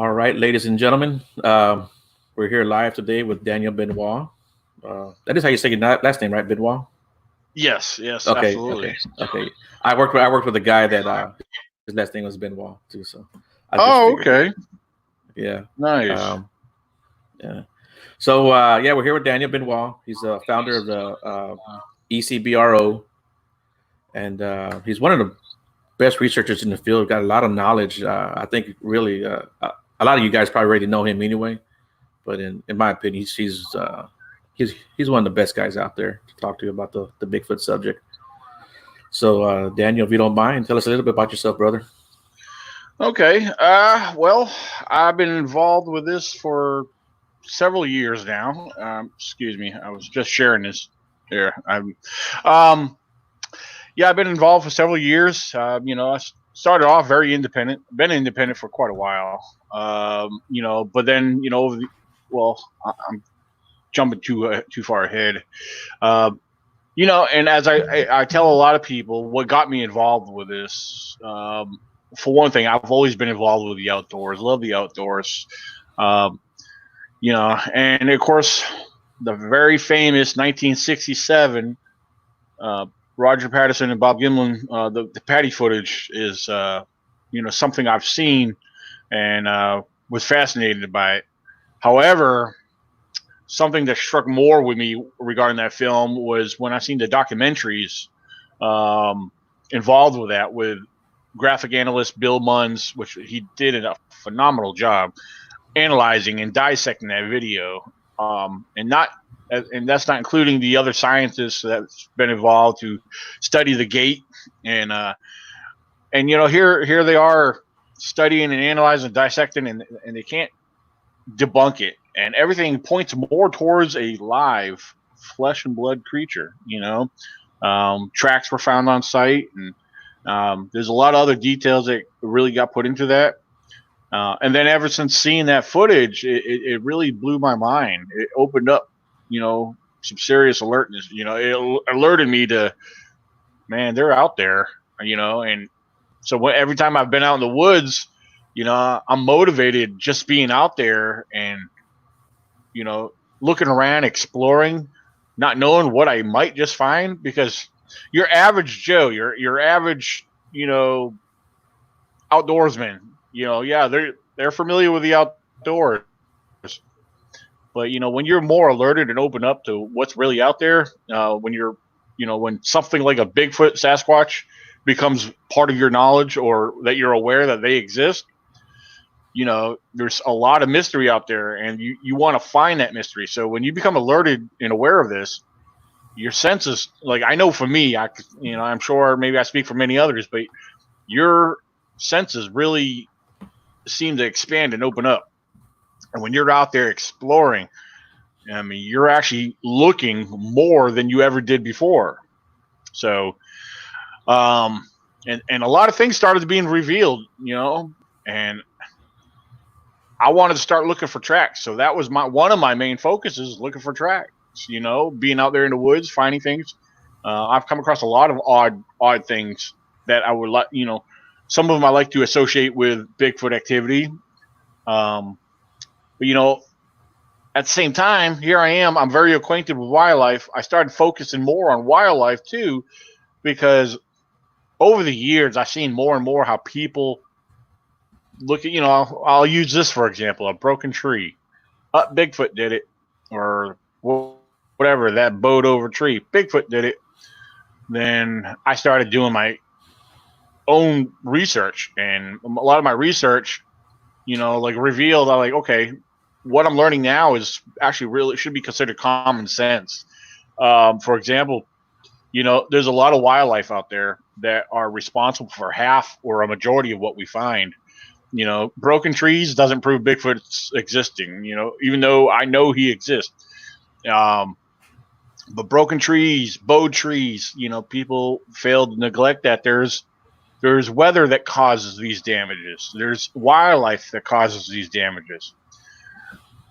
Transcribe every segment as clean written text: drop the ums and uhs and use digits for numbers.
All right, ladies and gentlemen, we're here live today with Daniel Benoit. That is how you say your last name, right, Benoit? Yes, yes, Okay, absolutely. okay, okay. I worked with a guy that his last name was Benoit too, so I just figured. Oh, okay. Yeah, um, Nice. yeah. So yeah, we're here with Daniel Benoit. He's a founder of the ECBRO, and he's one of the best researchers in the field. Got a lot of knowledge. I think really a lot of you guys probably already know him anyway. But in my opinion, he's one of the best guys out there to talk to about the Bigfoot subject. So Daniel, if you don't mind, tell us a little bit about yourself, brother. Okay. Well, I've been involved with this for several years now. Excuse me. I was just sharing this here. Um, yeah, I've been involved for several years. I started off very independent. Been independent for quite a while. But then well, I'm jumping too far ahead. Uh, and as I tell a lot of people, what got me involved with this, for one thing, I've always been involved with the outdoors, love the outdoors. Um, and of course, the very famous 1967 uh, Roger Patterson and Bob Gimlin, the Patty footage is, something I've seen and was fascinated by it. However, something that struck more with me regarding that film was when I seen the documentaries um, involved with that with graphic analyst Bill Munns, which he did a phenomenal job analyzing and dissecting that video, and that's not including the other scientists that's been involved to study the gate and here they are studying and analyzing, dissecting, and they can't debunk it, and everything points more towards a live flesh and blood creature. Tracks were found on site, and there's a lot of other details that really got put into that. And then ever since seeing that footage, it really blew my mind. It opened up, some serious alertness. It alerted me to, man, they're out there. And so every time I've been out in the woods, I'm motivated just being out there and you know, looking around, exploring, not knowing what I might just find, because your average Joe, your average, outdoorsman, yeah, they're familiar with the outdoors. But when you're more alerted and open up to what's really out there, when something like a Bigfoot, Sasquatch becomes part of your knowledge, or that you're aware that they exist, there's a lot of mystery out there, and you want to find that mystery. So when you become alerted and aware of this, your senses, like, I know for me, I'm sure maybe I speak for many others, but your senses really seem to expand and open up. And when you're out there exploring, I mean, you're actually looking more than you ever did before. So, and a lot of things started being revealed, and I wanted to start looking for tracks. So that was one of my main focuses, looking for tracks. Being out there in the woods, finding things. I've come across a lot of odd things that I would like. Some of them I like to associate with Bigfoot activity. But at the same time, here I am. I'm very acquainted with wildlife. I started focusing more on wildlife too, because over the years I've seen more and more how people look at. I'll use this for example: a broken tree. Bigfoot did it, or whatever, that bowed over tree. Bigfoot did it. Then I started doing my own research, and a lot of my research, like revealed, I'm like, okay, what I'm learning now is actually really should be considered common sense. For example, there's a lot of wildlife out there that are responsible for half or a majority of what we find. Broken trees doesn't prove Bigfoot's existing, even though I know he exists. Um, but broken trees, bowed trees, people fail to neglect that there's weather that causes these damages. There's wildlife that causes these damages.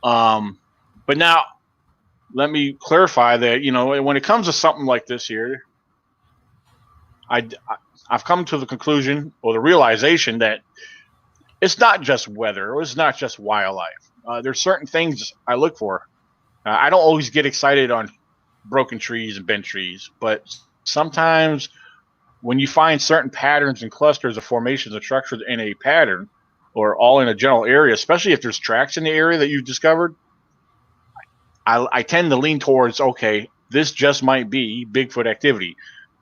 But now let me clarify that, when it comes to something like this here, I, I've come to the conclusion or the realization that it's not just weather, or it's not just wildlife. There's certain things I look for. I don't always get excited on broken trees and bent trees, but sometimes when you find certain patterns and clusters of formations and structures in a pattern, or all in a general area, especially if there's tracks in the area that you've discovered, I tend to lean towards, okay, this just might be Bigfoot activity,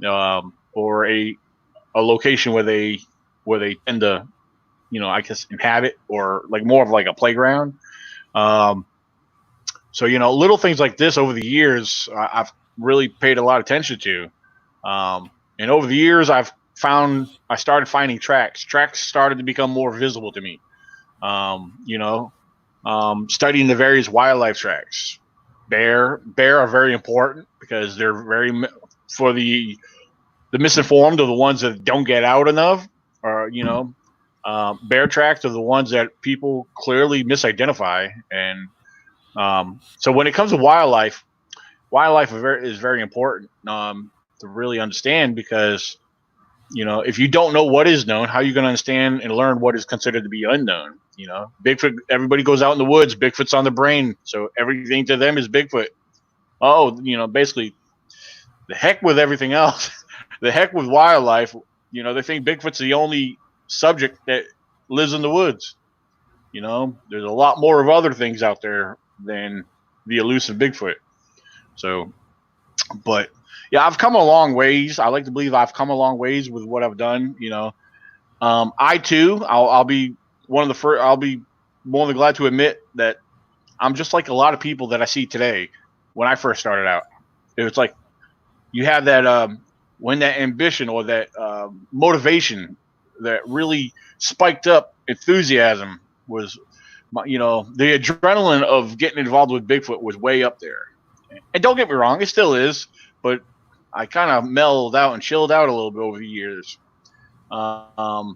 or a location where they tend to, I guess, inhabit, or like more of like a playground. Um, so little things like this over the years, I've really paid a lot of attention to, and over the years I started finding tracks. Tracks started to become more visible to me. Studying the various wildlife tracks. Bear are very important because they're very for the misinformed, or the ones that don't get out enough, or bear tracks are the ones that people clearly misidentify. And so when it comes to wildlife is very important to really understand, because if you don't know what is known, how are you going to understand and learn what is considered to be unknown? Bigfoot, everybody goes out in the woods, Bigfoot's on the brain, so everything to them is Bigfoot. Oh, basically, the heck with everything else. The heck with wildlife. They think Bigfoot's the only subject that lives in the woods. There's a lot more of other things out there than the elusive Bigfoot. So, but yeah, I've come a long ways. I like to believe I've come a long ways with what I've done. I too, I'll be one of the first. I'll be more than glad to admit that I'm just like a lot of people that I see today. When I first started out, it was like you have that when that ambition, or that motivation, that really spiked up enthusiasm was, the adrenaline of getting involved with Bigfoot was way up there. And don't get me wrong, it still is, but I kind of mellowed out and chilled out a little bit over the years. Because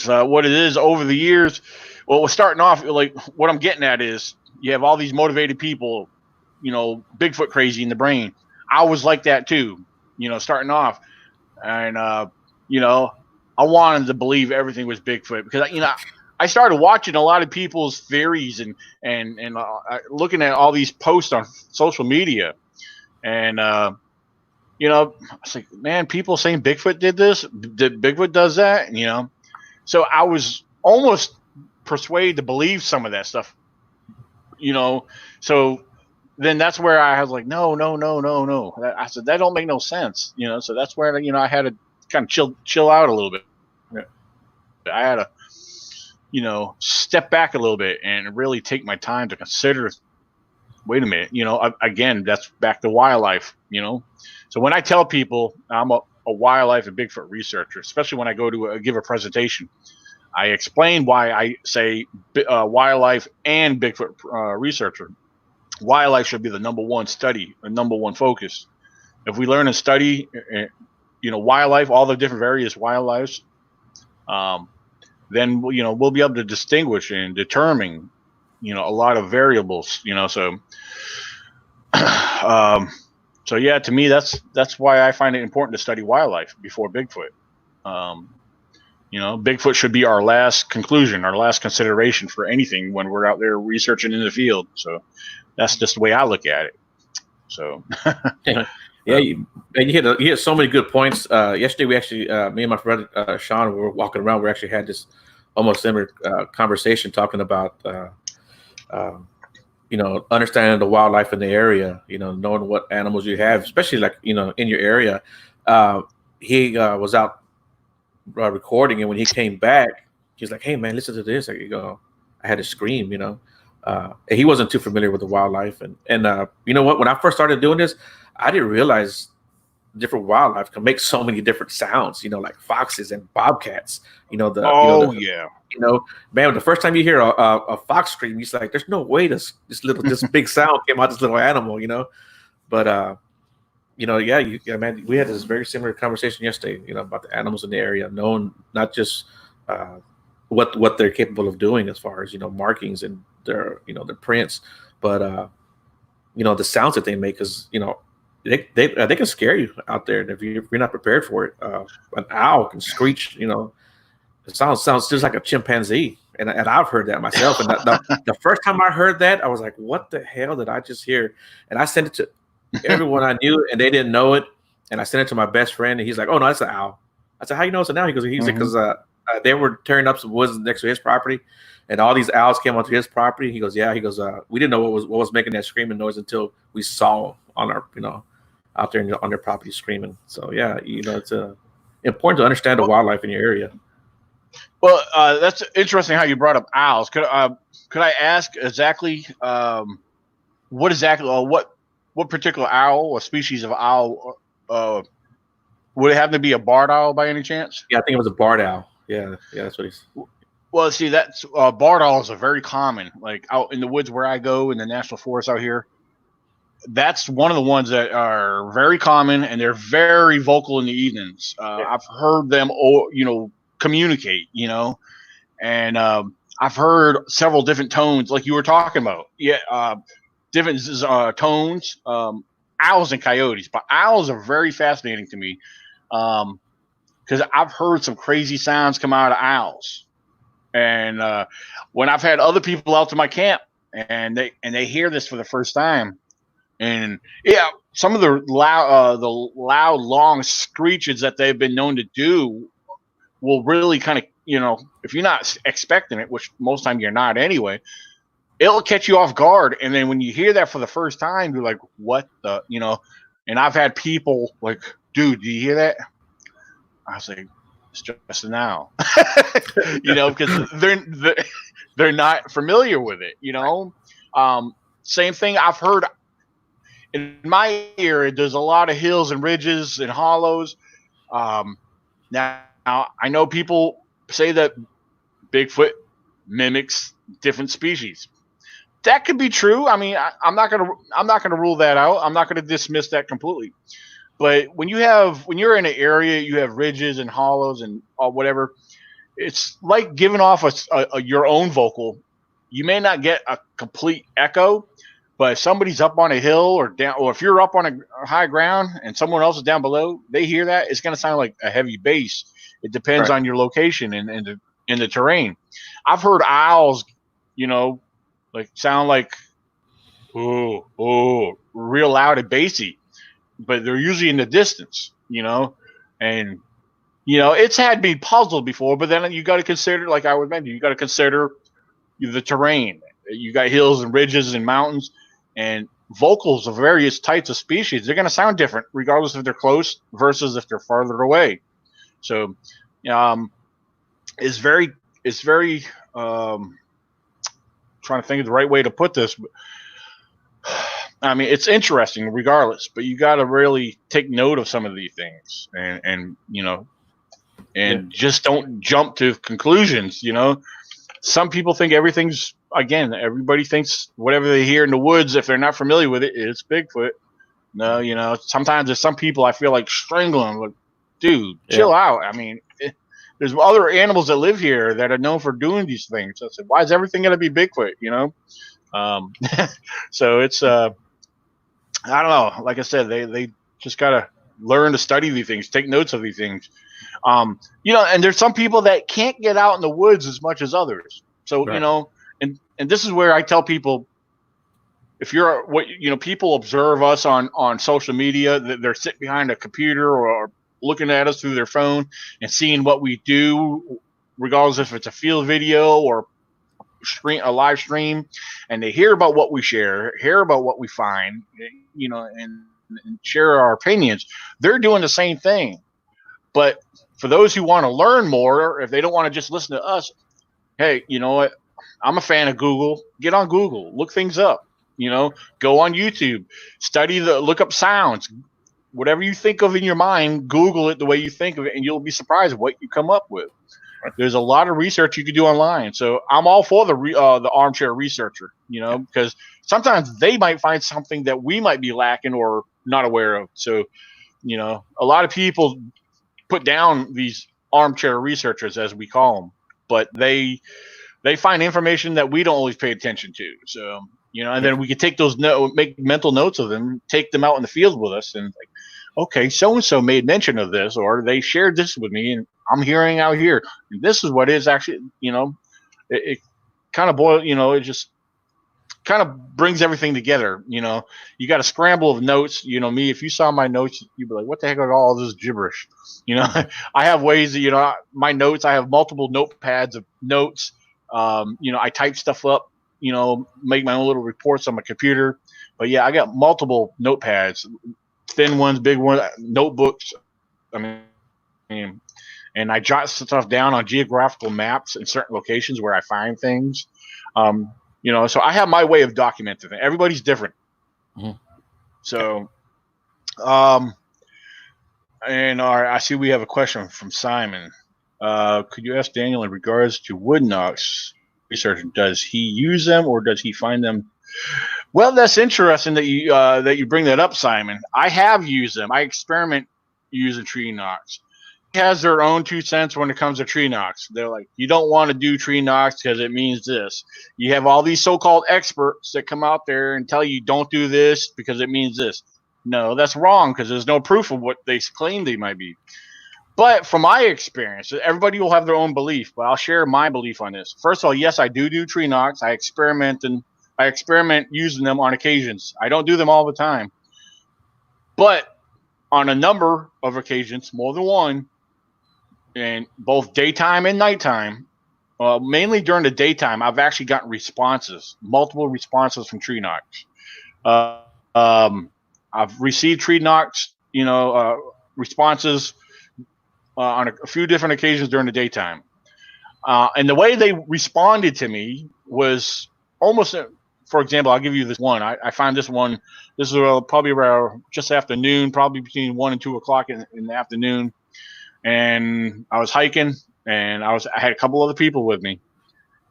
what it is over the years, well, we're starting off, like, what I'm getting at is you have all these motivated people, Bigfoot crazy in the brain. I was like that too, starting off. And, I wanted to believe everything was Bigfoot, because, I started watching a lot of people's theories and looking at all these posts on social media. And, I was like, man, people saying Bigfoot did this, Bigfoot does that, so I was almost persuaded to believe some of that stuff, so then that's where I was like, no. I said, that don't make no sense, so that's where, I had to kind of chill out a little bit. I had to, step back a little bit and really take my time to consider, wait a minute, again, that's back to wildlife, So when I tell people I'm a wildlife and Bigfoot researcher, especially when I go to give a presentation, I explain why I say wildlife and Bigfoot researcher. Wildlife should be the number one study, or number one focus. If we learn and study, wildlife, all the different various wildlives, then we'll be able to distinguish and determine, a lot of variables. So, so yeah, to me, that's why I find it important to study wildlife before Bigfoot. Bigfoot should be our last conclusion, our last consideration for anything when we're out there researching in the field. So that's just the way I look at it. So, yeah, you hit so many good points. Yesterday, we actually, me and my friend Sean, we were walking around. We actually had this almost similar conversation talking about, understanding the wildlife in the area. Knowing what animals you have, especially like in your area. He was out recording, and when he came back, he's like, "Hey man, listen to this." I had to scream. And he wasn't too familiar with the wildlife, and you know what? When I first started doing this, I didn't realize different wildlife can make so many different sounds. Like foxes and bobcats. Man, the first time you hear a fox scream, he's like, "There's no way this big sound came out this little animal." But man, we had this very similar conversation yesterday. About the animals in the area, knowing not just what they're capable of doing as far as markings and their their prints, but the sounds that they make, because they can scare you out there, and if you're not prepared for it. An owl can screech, It sounds just like a chimpanzee, and I've heard that myself. And the first time I heard that, I was like, "What the hell did I just hear?" And I sent it to everyone I knew, and they didn't know it. And I sent it to my best friend, and he's like, "Oh no, that's an owl." I said, "How you know it's an owl?" He goes, "Because they were tearing up some woods next to his property, and all these owls came onto his property." He goes, "Yeah." He goes, "We didn't know what was making that screaming noise until we saw on our out there on their property screaming." So yeah, it's important to understand the wildlife in your area. Well, that's interesting how you brought up owls. Could I ask exactly what particular owl or species of owl would it happen to be a barred owl by any chance? Yeah, I think it was a barred owl. Yeah, that's what he's. Well, see, that's barred owls are very common. Like out in the woods where I go in the national forest out here, that's one of the ones that are very common, and they're very vocal in the evenings. I've heard them, communicate, and I've heard several different tones, like you were talking about. Yeah, different tones. Owls and coyotes, but owls are very fascinating to me because I've heard some crazy sounds come out of owls, and when I've had other people out to my camp and they hear this for the first time. And yeah, some of the loud, long screeches that they've been known to do will really kind of, if you're not expecting it, which most time you're not anyway, it'll catch you off guard. And then when you hear that for the first time, you're like, what the, and I've had people like, dude, do you hear that? I was like, it's just an owl, because they're not familiar with it, same thing I've heard. In my area, there's a lot of hills and ridges and hollows. Now, I know people say that Bigfoot mimics different species. That could be true. I mean, I'm not gonna rule that out. I'm not gonna dismiss that completely. But when you're in an area, you have ridges and hollows and whatever. It's like giving off your own vocal. You may not get a complete echo. But if somebody's up on a hill or down, or if you're up on a high ground and someone else is down below, they hear that, it's going to sound like a heavy bass. It depends on your location and in the terrain. I've heard owls, sound like real loud and bassy, but they're usually in the distance, and it's had me puzzled before. But then you got to consider, like I would mention, you got to consider the terrain. You got hills and ridges and mountains. And vocals of various types of species, they're going to sound different regardless if they're close versus if they're farther away. So it's very trying to think of the right way to put this. I mean, it's interesting regardless, but you got to really take note of some of these things and just don't jump to conclusions. Some people think everybody thinks whatever they hear in the woods, if they're not familiar with it, it's Bigfoot. No, sometimes there's some people I feel like strangling. Like, dude, chill out. I mean, there's other animals that live here that are known for doing these things. I said, why is everything going to be Bigfoot? So it's I don't know. Like I said, they just got to learn to study these things, take notes of these things. And there's some people that can't get out in the woods as much as others. So, and this is where I tell people, if people observe us on social media, that they're sitting behind a computer or looking at us through their phone and seeing what we do, regardless if it's a field video or a live stream, and they hear about what we share, hear about what we find, and share our opinions. They're doing the same thing. But for those who want to learn more, if they don't want to just listen to us, hey, you know what? I'm a fan of Google. Get on Google, look things up. Go on YouTube, look up sounds. Whatever you think of in your mind, Google it the way you think of it, and you'll be surprised what you come up with. There's a lot of research you can do online. So I'm all for the armchair researcher, because sometimes they might find something that we might be lacking or not aware of. So, a lot of people put down these armchair researchers, as we call them, but they find information that we don't always pay attention to. So, and then we can take those make mental notes of them, take them out in the field with us, and like, okay, so and so made mention of this, or they shared this with me, and I'm hearing out here. And this is what is actually, it kind of boils, it just kind of brings everything together. You got a scramble of notes. Me, if you saw my notes, you'd be like, what the heck are all this gibberish? I have ways that, my notes, I have multiple notepads of notes. I type stuff up, make my own little reports on my computer. But yeah, I got multiple notepads, thin ones, big ones, notebooks. And I jot stuff down on geographical maps in certain locations where I find things. So I have my way of documenting it. Everybody's different. Mhm. So, and I see we have a question from Simon. Could you ask Daniel in regards to wood knocks research? Does he use them or does he find them? Well, that's interesting that you bring that up, Simon. I have used them. I experiment using tree knocks. Has their own 2 cents when it comes to tree knocks. They're like, you don't want to do tree knocks because it means this. You have all these so-called experts that come out there and tell you don't do this because it means this. No, that's wrong because there's no proof of what they claim they might be. But from my experience, everybody will have their own belief, but I'll share my belief on this. First of all, yes, I do tree knocks. I experiment using them on occasions. I don't do them all the time. But on a number of occasions, more than one, and both daytime and nighttime, mainly during the daytime, I've actually gotten multiple responses from tree knocks. I've received tree knocks, responses on a few different occasions during the daytime. And the way they responded to me was almost, for example, I'll give you this one. I found this one. This is probably around just after noon, probably between 1 and 2 o'clock in the afternoon. And I was hiking, and I had a couple other people with me,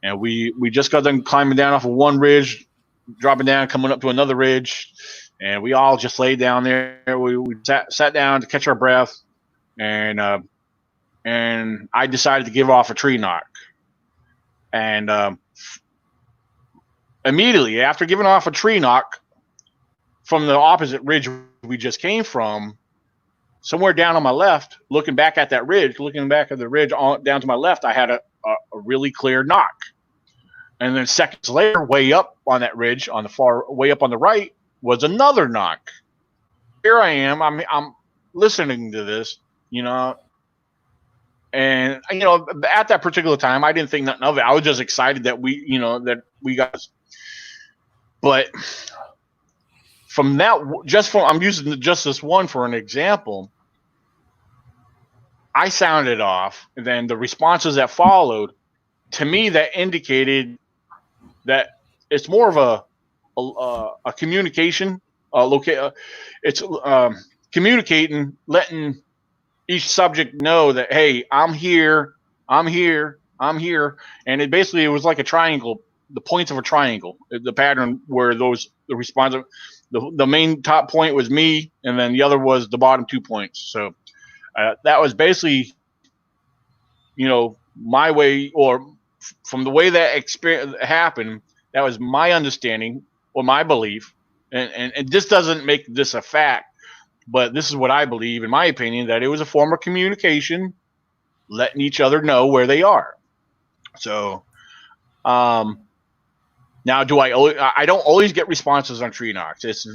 and we just got done climbing down off of one ridge, dropping down, coming up to another ridge, and we all just laid down there. We sat down to catch our breath, and I decided to give off a tree knock, and immediately after giving off a tree knock from the opposite ridge we just came from, somewhere down on my left, looking back at the ridge down to my left, I had a really clear knock. And then seconds later, way up on that ridge, way up on the right, was another knock. Here I am. I'm listening to this, and at that particular time, I didn't think nothing of it. I was just excited that we got. But from that, I'm using just this one for an example. I sounded off, and then the responses that followed, to me, that indicated that it's more of a communication. It's communicating, letting each subject know that, hey, I'm here, I'm here, I'm here, and it was like a triangle, the points of a triangle, the pattern where the response, the main top point was me, and then the other was the bottom 2 points. So. That was basically, my way, or from the way that experience happened, that was my understanding or my belief. And this doesn't make this a fact, but this is what I believe, in my opinion, that it was a form of communication, letting each other know where they are. So, now I don't always get responses on tree knocks. It's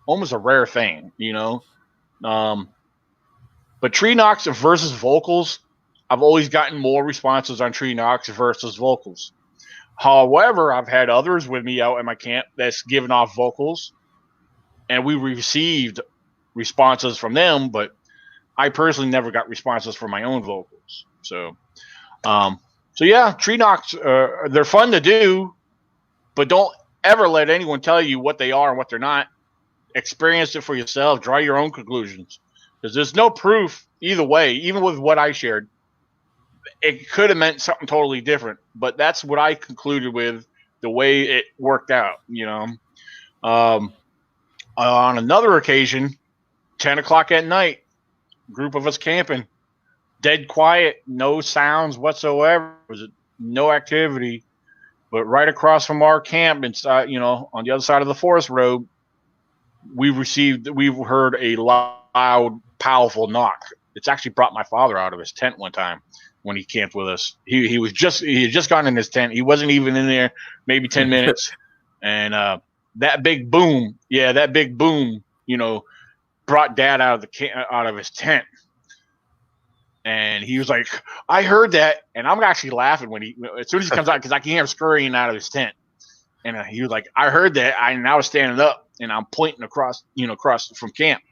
almost a rare thing, but tree knocks versus vocals, I've always gotten more responses on tree knocks versus vocals. However, I've had others with me out in my camp that's given off vocals, and we received responses from them, but I personally never got responses from my own vocals. So yeah, tree knocks, they're fun to do, but don't ever let anyone tell you what they are and what they're not. Experience it for yourself. Draw your own conclusions, because there's no proof either way. Even with what I shared, it could have meant something totally different. But that's what I concluded with the way it worked out. On another occasion, 10 o'clock at night, group of us camping, dead quiet, no sounds whatsoever. Was no activity, but right across from our camp, inside, on the other side of the forest road, we've heard a loud, powerful knock. it's actually brought my father out of his tent one time when he camped with us. He had just gotten in his tent. He wasn't even in there maybe 10 minutes, and that big boom, brought Dad out of his tent. And he was like, I heard that, and I'm actually laughing as soon as he comes out, because I can hear him scurrying out of his tent. And he was like, I heard that, and I was standing up, and I'm pointing across from camp.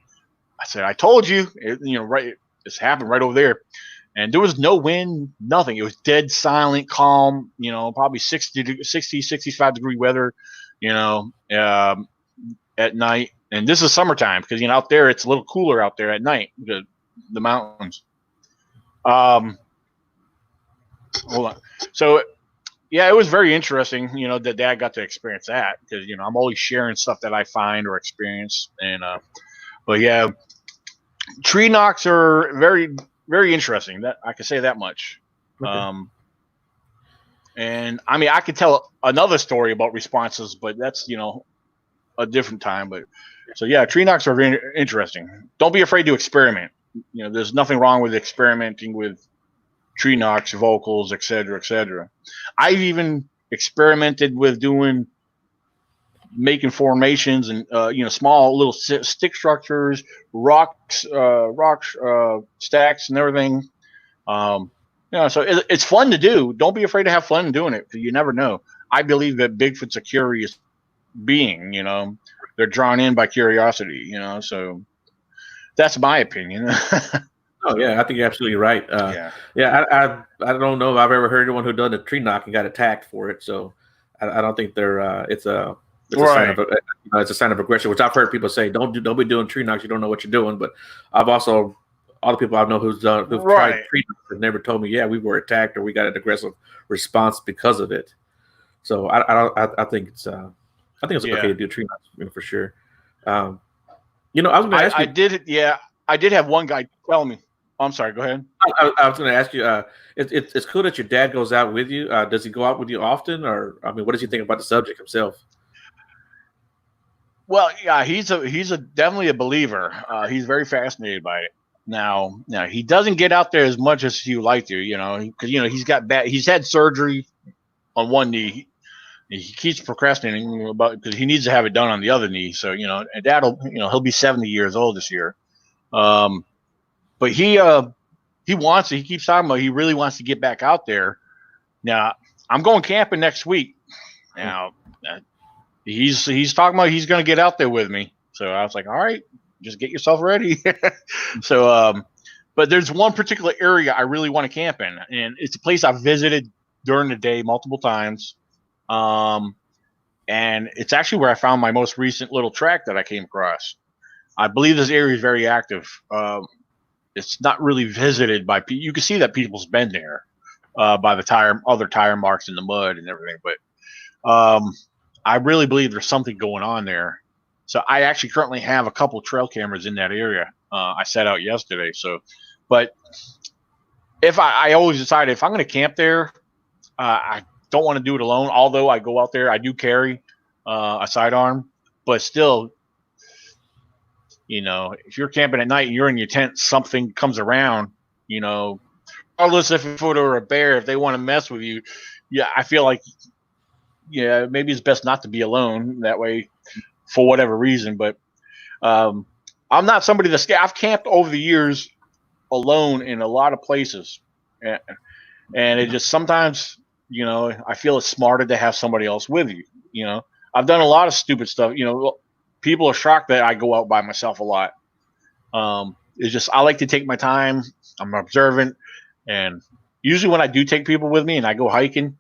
I said, I told you, right, this happened right over there. And there was no wind, nothing. It was dead silent, calm, probably 60, 65 degree weather, at night. And this is summertime, because, out there, it's a little cooler out there at night, the mountains. Hold on. So, yeah, it was very interesting, that Dad got to experience that, because, I'm always sharing stuff that I find or experience. And, but yeah, tree knocks are very, very interesting. That I can say that much. Okay. And I mean, I could tell another story about responses, but that's, a different time. But so, yeah, tree knocks are very interesting. Don't be afraid to experiment. There's nothing wrong with experimenting with tree knocks, vocals, et cetera. I've even experimented with making formations and small little stick structures, rocks, stacks, and everything. So it's fun to do. Don't be afraid to have fun doing it, because you never know. I believe that Bigfoot's a curious being. They're drawn in by curiosity. So. That's my opinion. Oh yeah, I think you're absolutely right. I don't know if I've ever heard anyone who done a tree knock and got attacked for it. So I don't think it's a sign of it's a sign of aggression, which I've heard people say, don't be doing tree knocks. You don't know what you're doing. But I've also, all the people I know who've tried tree knocks have never told me, yeah, we were attacked or we got an aggressive response because of it. So I think it's okay to do tree knocks, for sure. I was going to ask you. I did have one guy tell me. Oh, I'm sorry. Go ahead. I was going to ask you. It's cool that your dad goes out with you. Does he go out with you often, or what does he think about the subject himself? Well, yeah, he's definitely a believer. He's very fascinated by it. Now he doesn't get out there as much as he would like to, because he's had surgery on one knee. He keeps procrastinating because he needs to have it done on the other knee. So, and Dad'll, he'll be 70 years old this year. But he wants it. He keeps talking about he really wants to get back out there. Now, I'm going camping next week. Now, he's talking about he's going to get out there with me. So I was like, all right, just get yourself ready. So, but there's one particular area I really want to camp in, and it's a place I've visited during the day multiple times. And it's actually where I found my most recent little track that I came across. I believe this area is very active. It's not really visited by people. You can see that people's been there, by the other tire marks in the mud and everything. But, I really believe there's something going on there. So I actually currently have a couple trail cameras in that area. I set out yesterday. So, but if I always decide if I'm going to camp there, I don't want to do it alone. Although I go out there, I do carry a sidearm, but still, if you're camping at night and you're in your tent, something comes around, regardless if a foot or a bear, if they want to mess with you, I feel like, maybe it's best not to be alone that way for whatever reason. But I'm not somebody that's scared. I've camped over the years alone in a lot of places, and it just sometimes, I feel it's smarter to have somebody else with you. I've done a lot of stupid stuff. People are shocked that I go out by myself a lot. It's just I like to take my time. I'm observant, and usually when I do take people with me and I go hiking,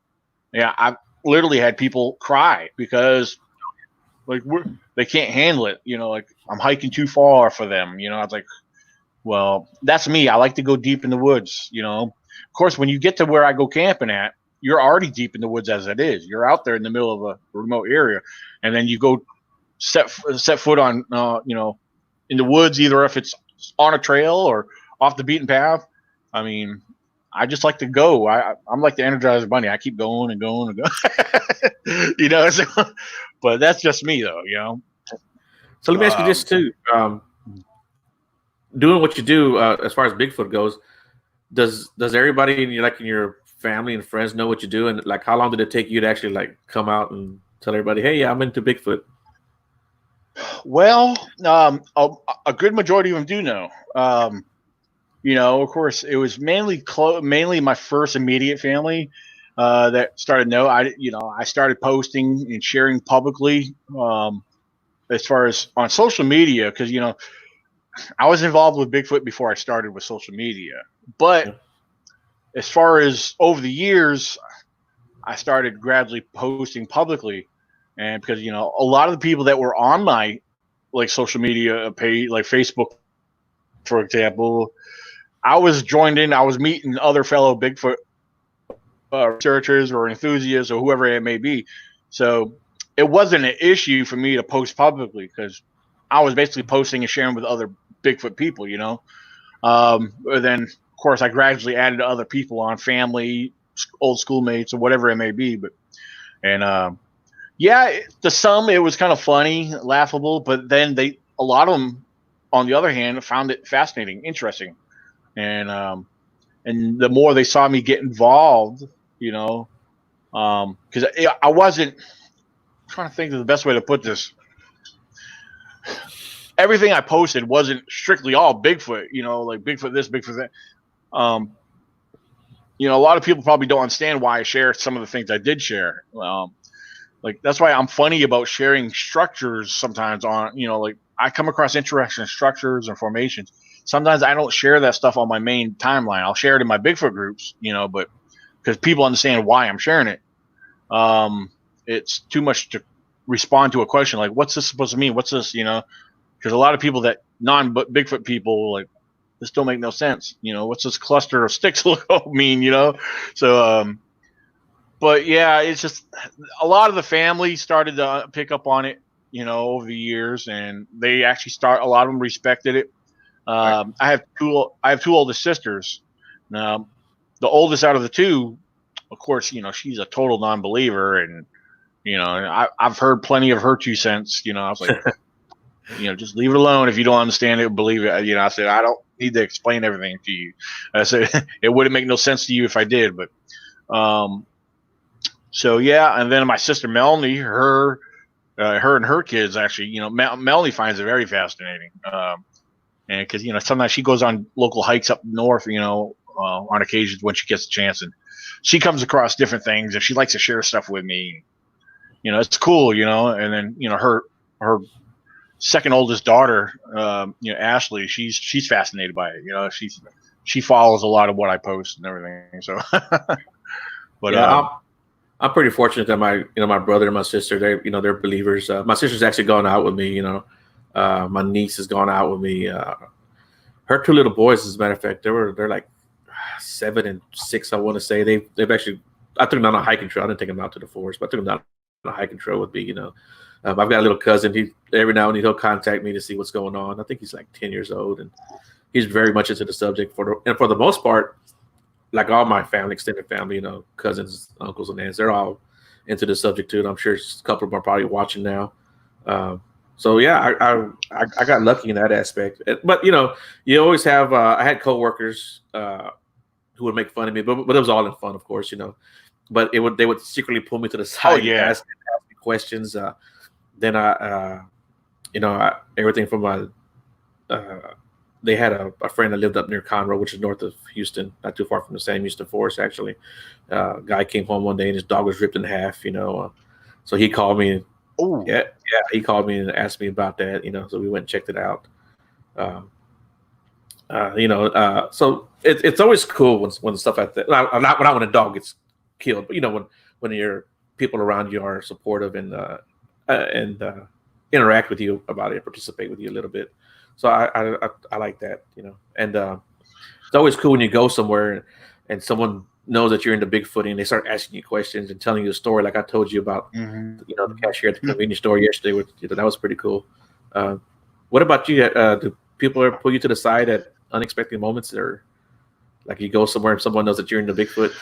I've literally had people cry because they can't handle it. Like I'm hiking too far for them. I was like, well, that's me. I like to go deep in the woods. Of course, when you get to where I go camping at, you're already deep in the woods as it is. You're out there in the middle of a remote area, and then you go set foot on, in the woods, either if it's on a trail or off the beaten path. I mean, I just like to go. I'm like the Energizer Bunny. I keep going and going and going. So, but that's just me, though. So let me ask you this too. doing what you do as far as Bigfoot goes, does everybody in your family and friends know what you do? And like, how long did it take you to actually like come out and tell everybody, hey, yeah, I'm into Bigfoot? Well, a good majority of them do know. Of course, it was mainly my first immediate family that started know. I started posting and sharing publicly as far as on social media because I was involved with Bigfoot before I started with social media. But Yeah. as far as over the years, I started gradually posting publicly, and because a lot of the people that were on my like social media page, like Facebook, for example, I was joined in. I was meeting other fellow Bigfoot researchers or enthusiasts or whoever it may be. So it wasn't an issue for me to post publicly because I was basically posting and sharing with other Bigfoot people, But then, of course, I gradually added other people on, family, old schoolmates, or whatever it may be. And to some it was kind of funny, laughable, but then a lot of them, on the other hand, found it fascinating, interesting, and the more they saw me get involved, because I wasn't I'm trying to think of the best way to put this. Everything I posted wasn't strictly all Bigfoot, like Bigfoot this, Bigfoot that. A lot of people probably don't understand why I share some of the things I did share. Like that's why I'm funny about sharing structures sometimes like I come across interesting structures and formations. Sometimes I don't share that stuff on my main timeline. I'll share it in my Bigfoot groups, but because people understand why I'm sharing it. It's too much to respond to a question like, what's this supposed to mean? What's this, because a lot of people that Bigfoot people like, this don't make no sense. What's this cluster of sticks mean, So, but yeah, it's just a lot of the family started to pick up on it, over the years, and they actually a lot of them respected it. Right. I have two oldest sisters. Now, the oldest out of the two, of course, she's a total non-believer, and I've heard plenty of her 2 cents. I was like, just leave it alone. If you don't understand it, believe it. I said I don't need to explain everything to you. I said it wouldn't make no sense to you if I did, but so yeah. And then my sister Melanie, her and her kids actually, Melanie finds it very fascinating. And because sometimes she goes on local hikes up north, on occasions when she gets a chance, and she comes across different things, and she likes to share stuff with me. It's cool, And then her second oldest daughter, Ashley, she's fascinated by it. She follows a lot of what I post and everything. So, but yeah, I'm pretty fortunate that my brother and my sister, they're believers. My sister's actually gone out with me. My niece has gone out with me. Her two little boys, as a matter of fact, they're like 7 and 6. I want to say they've actually. I took them on a hiking trail. I didn't take them out to the forest, but I took them down on a hiking trail with me. I've got a little cousin. He every now and then he'll contact me to see what's going on. I think he's like 10 years old, and he's very much into the subject. For the most part, like all my family, extended family, cousins, uncles, and aunts, they're all into the subject too. And I'm sure a couple of them are probably watching now. So yeah, I got lucky in that aspect. But you always have. I had coworkers who would make fun of me, but it was all in fun, of course. But they would secretly pull me to the side and ask me questions. Then everything from my. They had a friend that lived up near Conroe, which is north of Houston, not too far from the same Houston Forest, actually. Guy came home one day and his dog was ripped in half, so he called me. oh, Yeah, he called me and asked me about that, so we went and checked it out. So it's always cool when stuff like that. Not when a dog gets killed, but when your people around you are supportive and interact with you about it, participate with you a little bit. So I like that, and it's always cool when you go somewhere and someone knows that you're into Bigfoot and they start asking you questions and telling you a story, like I told you about, the cashier at the convenience store yesterday. That was pretty cool. What about you? Do people ever pull you to the side at unexpected moments, or like you go somewhere and someone knows that you're into Bigfoot?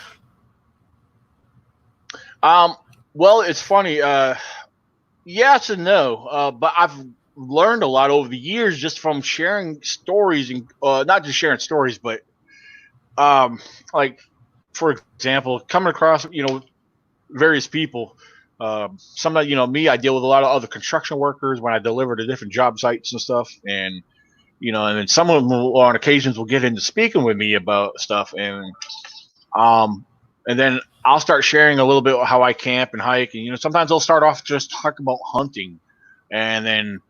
Well, it's funny. Yes and no. But learned a lot over the years just from sharing stories, and not just sharing stories, but like, for example, coming across, various people. Sometimes, me, I deal with a lot of other construction workers when I deliver to different job sites and stuff. And, and then some of them will, on occasions, will get into speaking with me about stuff. And then I'll start sharing a little bit how I camp and hike. And, sometimes I'll start off just talking about hunting. And then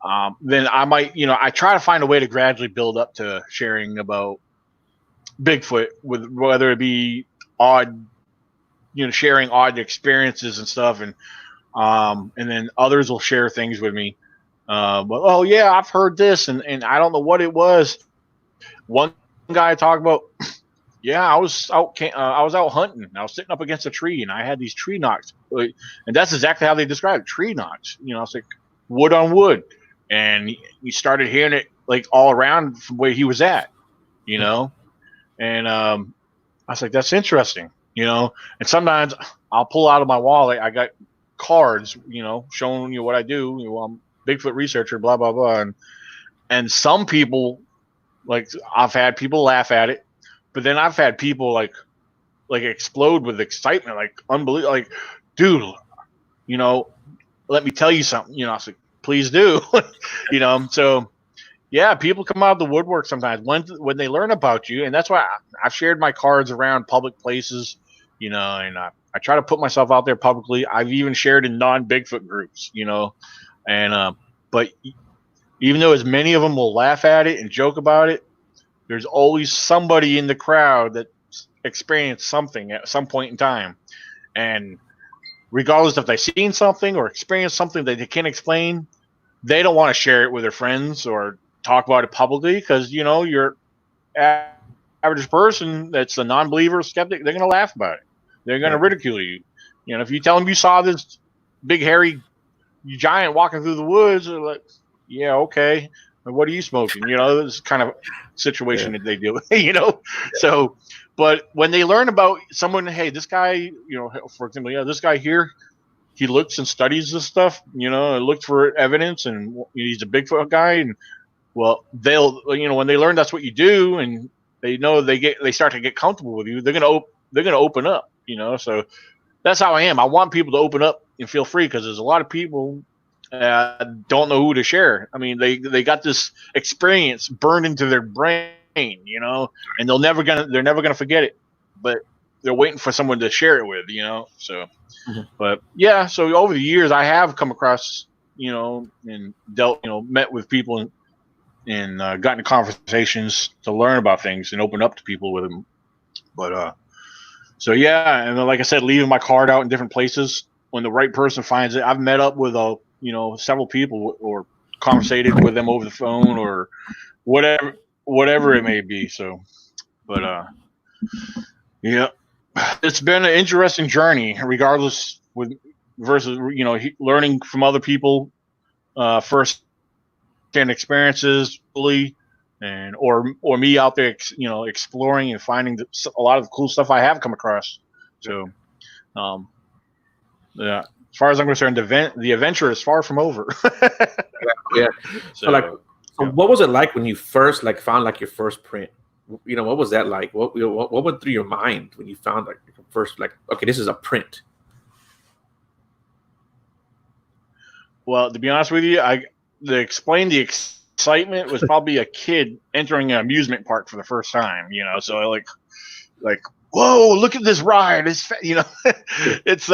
I might, I try to find a way to gradually build up to sharing about Bigfoot, with whether it be odd, sharing odd experiences and stuff, and then others will share things with me. But oh yeah, I've heard this, and I don't know what it was. One guy talked about, yeah, I was out hunting. I was sitting up against a tree, and I had these tree knocks, and that's exactly how they describe it, tree knocks. It's like wood on wood, and he started hearing it like all around from where he was at, and I was like, that's interesting. And sometimes I'll pull out of my wallet. I got cards, showing you what I do. I'm a Bigfoot researcher, blah blah blah. And some people, like, I've had people laugh at it, but then I've had people like explode with excitement, like unbelievable, like, dude, let me tell you something. I was like, please do, So yeah, people come out of the woodwork sometimes when they learn about you, and that's why I've shared my cards around public places, and I try to put myself out there publicly. I've even shared in non-Bigfoot groups, and but even though as many of them will laugh at it and joke about it, there's always somebody in the crowd that experienced something at some point in time, and regardless if they've seen something or experienced something that they can't explain, they don't want to share it with their friends or talk about it publicly, because your average person that's a non-believer, skeptic, they're going to laugh about it. They're going to ridicule you. If you tell them you saw this big hairy giant walking through the woods, they're like, yeah, okay, what are you smoking? This kind of situation that they deal with. So, but when they learn about someone, hey, this guy, for example, this guy here, he looks and studies this stuff, and looks for evidence, and he's a Bigfoot guy, and well, they'll, when they learn that's what you do, and they know they start to get comfortable with you, they're gonna open up, So that's how I am. I want people to open up and feel free, because there's a lot of people don't know who to share. I mean, they got this experience burned into their brain, and they're never gonna forget it, but they're waiting for someone to share it with, So, but yeah, so over the years I have come across, and dealt, met with people and got into conversations to learn about things and open up to people with them. But so yeah, and then, like I said, leaving my card out in different places when the right person finds it. I've met up with several people, or conversated with them over the phone, or whatever it may be. So, but yeah, it's been an interesting journey, regardless, versus learning from other people, first hand experiences, and or me out there, exploring and finding a lot of the cool stuff I have come across. So, yeah, as far as I'm concerned, the adventure is far from over. Yeah. So what was it like when you first found your first print? What was that like? What went through your mind when you found first, okay, this is a print? Well, to be honest with you, to explain the excitement was probably a kid entering an amusement park for the first time. So like, whoa, look at this ride! It's it's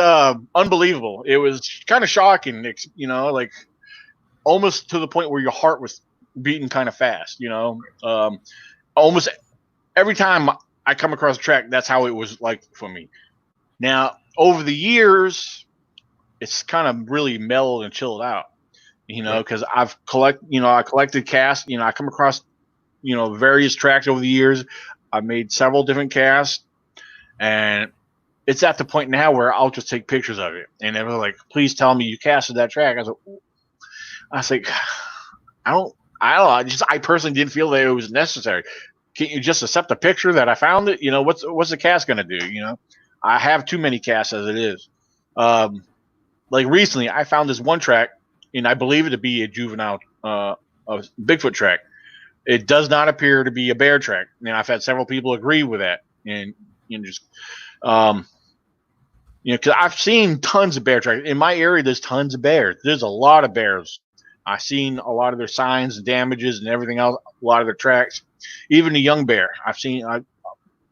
unbelievable. It was kind of shocking. Like almost to the point where your heart was beating kind of fast. Almost every time I come across a track, that's how it was like for me. Now, over the years, it's kind of really mellowed and chilled out, because I collected casts. I come across, various tracks over the years. I've made several different casts, and it's at the point now where I'll just take pictures of it. And they're like, please tell me you casted that track. I was like, I don't know. I personally didn't feel that it was necessary. Can't you just accept a picture that I found it? What's the cast going to do? I have too many casts as it is. Like recently, I found this one track and I believe it to be a juvenile a Bigfoot track. It does not appear to be a bear track. Now, I've had several people agree with that, and just because I've seen tons of bear tracks in my area. There's tons of bears. There's a lot of bears. I've seen a lot of their signs and damages and everything else. A lot of their tracks, even the young bear. I've seen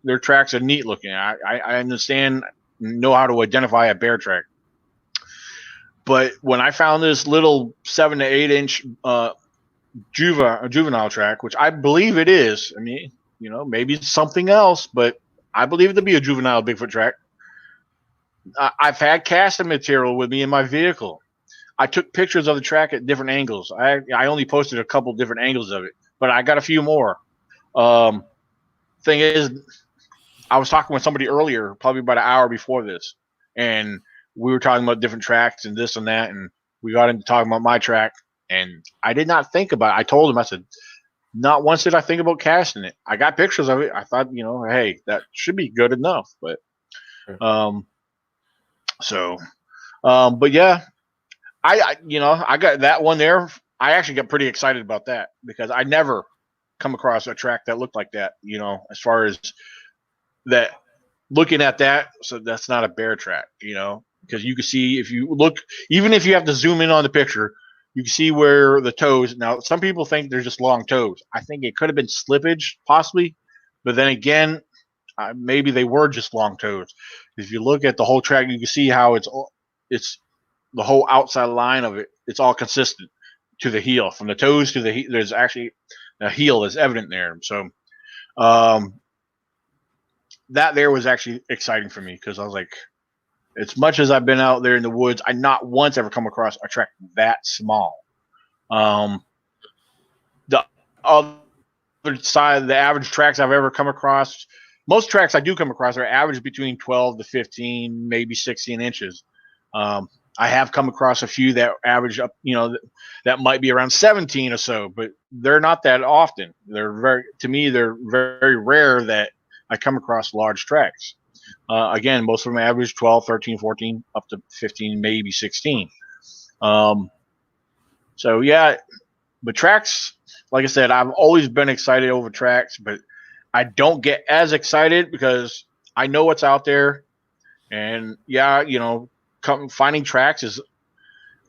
their tracks are neat looking. I understand, know how to identify a bear track. But when I found this little 7 to 8 inch juvenile track, which I believe it is, I mean, maybe it's something else, but I believe it to be a juvenile Bigfoot track. I've had casting material with me in my vehicle. I took pictures of the track at different angles. I only posted a couple different angles of it, but I got a few more. Thing is, I was talking with somebody earlier, probably about an hour before this, and we were talking about different tracks and this and that, and we got into talking about my track, and I did not think about it. I told him, I said, not once did I think about casting it. I got pictures of it. I thought, hey, that should be good enough, but but yeah, I got that one there. I actually got pretty excited about that because I never come across a track that looked like that, as far as that, looking at that. So that's not a bear track, because you can see, if you look, even if you have to zoom in on the picture, you can see where the toes. Now, some people think they're just long toes. I think it could have been slippage, possibly, but then again, maybe they were just long toes. If you look at the whole track, you can see how it's the whole outside line of it. It's all consistent to the heel, from the toes to the heel. There's actually a heel that's evident there. So, that there was actually exciting for me because I was like, as much as I've been out there in the woods, I not once ever come across a track that small. The other side, the average tracks I've ever come across, most tracks I do come across are average between 12 to 15, maybe 16 inches. I have come across a few that average up, that might be around 17 or so, but they're not that often. To me, they're very rare that I come across large tracks. Again, most of them average 12, 13, 14, up to 15, maybe 16. So yeah, but tracks, like I said, I've always been excited over tracks, but I don't get as excited because I know what's out there. And yeah, finding tracks is,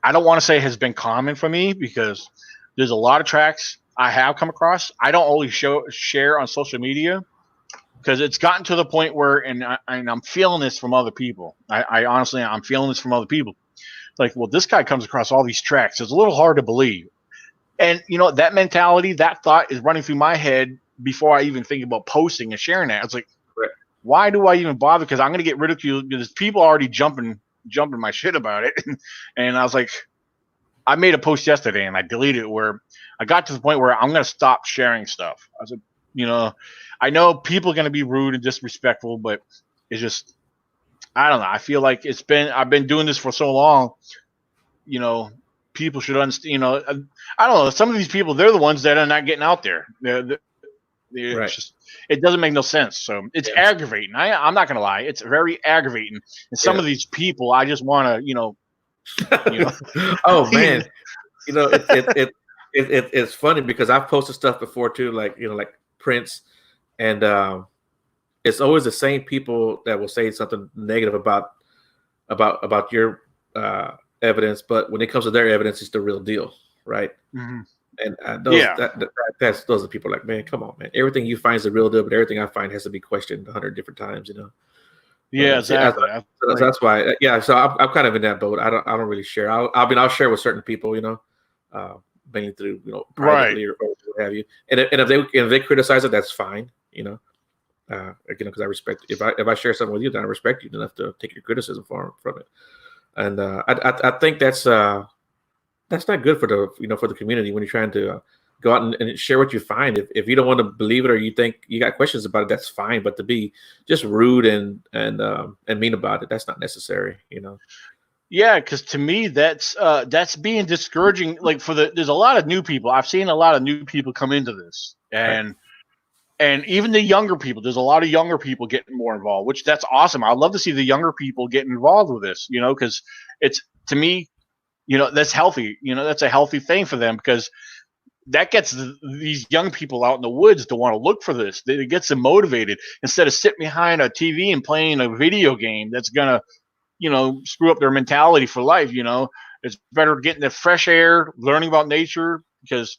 I don't want to say has been common for me because there's a lot of tracks I have come across. I don't always share on social media because it's gotten to the point where, and I'm feeling this from other people. I honestly, I'm feeling this from other people. Like, well, this guy comes across all these tracks. It's a little hard to believe. And, that mentality, that thought is running through my head before I even think about posting and sharing that. It's like, why do I even bother? Because I'm going to get ridiculed because people are already jumping my shit about it. And I was like, I made a post yesterday and I deleted it where I got to the point where I'm going to stop sharing stuff. I was like, I know people are going to be rude and disrespectful, but it's just, I don't know. I feel like I've been doing this for so long, people should understand, I don't know. Some of these people, they're the ones that are not getting out there. They're Right. just, it doesn't make no sense. So it's aggravating. I'm not going to lie. It's very aggravating. And some of these people, I just want to, Oh man, it's funny because I've posted stuff before too, like Prince, and it's always the same people that will say something negative about your evidence, but when it comes to their evidence, it's the real deal, right? Mm-hmm. And those are people like, man, come on, man. Everything you find is the real deal, but everything I find has to be questioned 100 different times, Yeah, exactly. That's why. Yeah, so I'm kind of in that boat. I don't really share. I'll share with certain people, mainly through privately or what have you. And if they criticize it, that's fine, again, because I respect. If I share something with you, then I respect you enough to take your criticism from it. And I think that's not good for the for the community when you're trying to go out and share what you find. If you don't want to believe it or you think you got questions about it, that's fine. But to be just rude and mean about it, that's not necessary. Yeah, because to me that's being discouraging. Like there's a lot of new people. I've seen a lot of new people come into this, and even the younger people. There's a lot of younger people getting more involved, which that's awesome. I'd love to see the younger people get involved with this. Because it's, to me, that's healthy. That's a healthy thing for them, because that gets these young people out in the woods to want to look for this. It gets them motivated instead of sitting behind a TV and playing a video game that's gonna, screw up their mentality for life. It's better getting the fresh air, learning about nature, because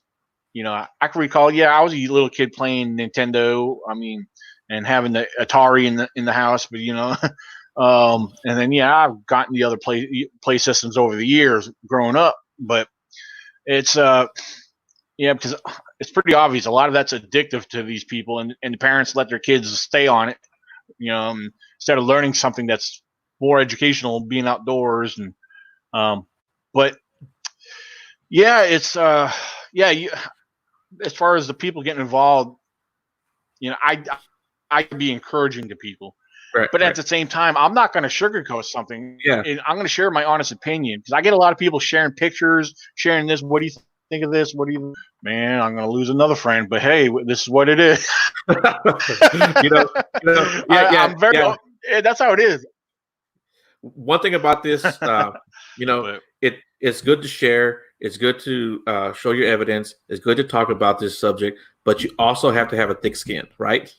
I can recall, I was a little kid playing Nintendo. I mean, and having the Atari in the house, but and then I've gotten the other play systems over the years growing up, but it's because it's pretty obvious a lot of that's addictive to these people, and the parents let their kids stay on it, instead of learning something that's more educational, being outdoors, and but it's as far as the people getting involved, I'd be encouraging to people. Right, but at the same time, I'm not going to sugarcoat something. Yeah. And I'm going to share my honest opinion, because I get a lot of people sharing pictures, sharing this. What do you think of this? What do you, man, I'm going to lose another friend, but hey, this is what it is. I'm very, that's how it is. One thing about this, it's good to share. It's good to show your evidence. It's good to talk about this subject, but you also have to have a thick skin, right?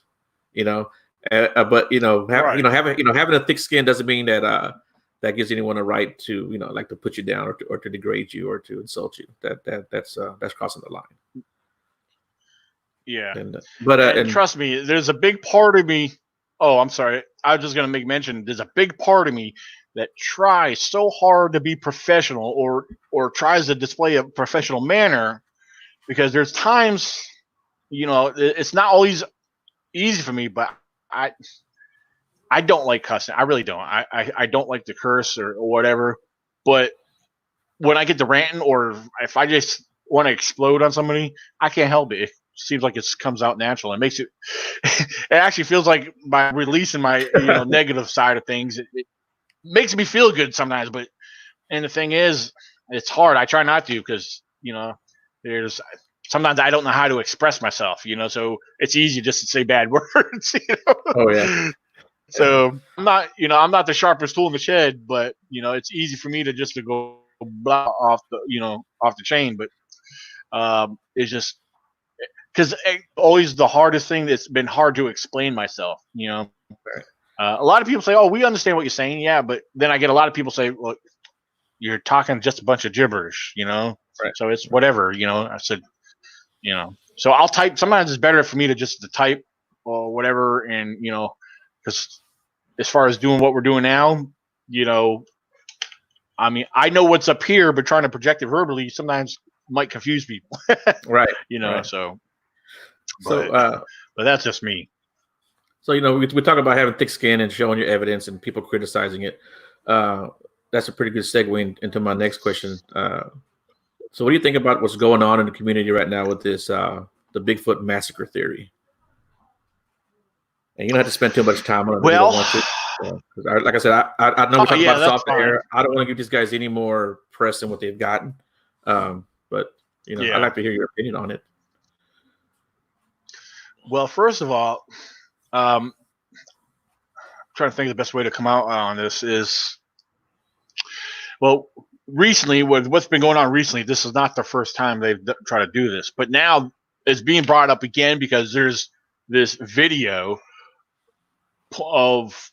But having a thick skin doesn't mean that that gives anyone a right to like to put you down or to degrade you or to insult you. That's crossing the line. Yeah, but trust me, there's a big part of me. Oh, I'm sorry. I was just going to make mention. There's a big part of me that tries so hard to be professional, or tries to display a professional manner, because there's times, it's not always easy for me, but I don't like cussing. I really don't. I don't like to curse or whatever. But when I get to ranting, or if I just want to explode on somebody, I can't help it. It seems like it comes out natural. It makes it. It actually feels like by releasing my negative side of things, it makes me feel good sometimes. And the thing is, it's hard. I try not to, because there's sometimes I don't know how to express myself. So it's easy just to say bad words. Oh yeah. So I'm not the sharpest tool in the shed, but it's easy for me to go blah off the chain. But it's just because always the hardest thing that's been hard to explain myself. A lot of people say, "Oh, we understand what you're saying," but then I get a lot of people say, "Well, you're talking just a bunch of gibberish," Right. So it's whatever, I said, so I'll type. Sometimes it's better for me to just to type or whatever, and because as far as doing what we're doing now, I mean, I know what's up here, but trying to project it verbally sometimes might confuse people. Right. Right. But that's just me. So we talk about having thick skin and showing your evidence and people criticizing it. That's a pretty good segue into my next question. So what do you think about what's going on in the community right now with this the Bigfoot massacre theory? And you don't have to spend too much time on it. Well, like I said, I know we talk about this off the fine. air. I don't want to give these guys any more press than what they've gotten. But I'd like to hear your opinion on it. Well, first of all, I'm trying to think of the best way to come out on this is, well, recently, with what's been going on recently, this is not the first time they've tried to do this, but now it's being brought up again because there's this video of,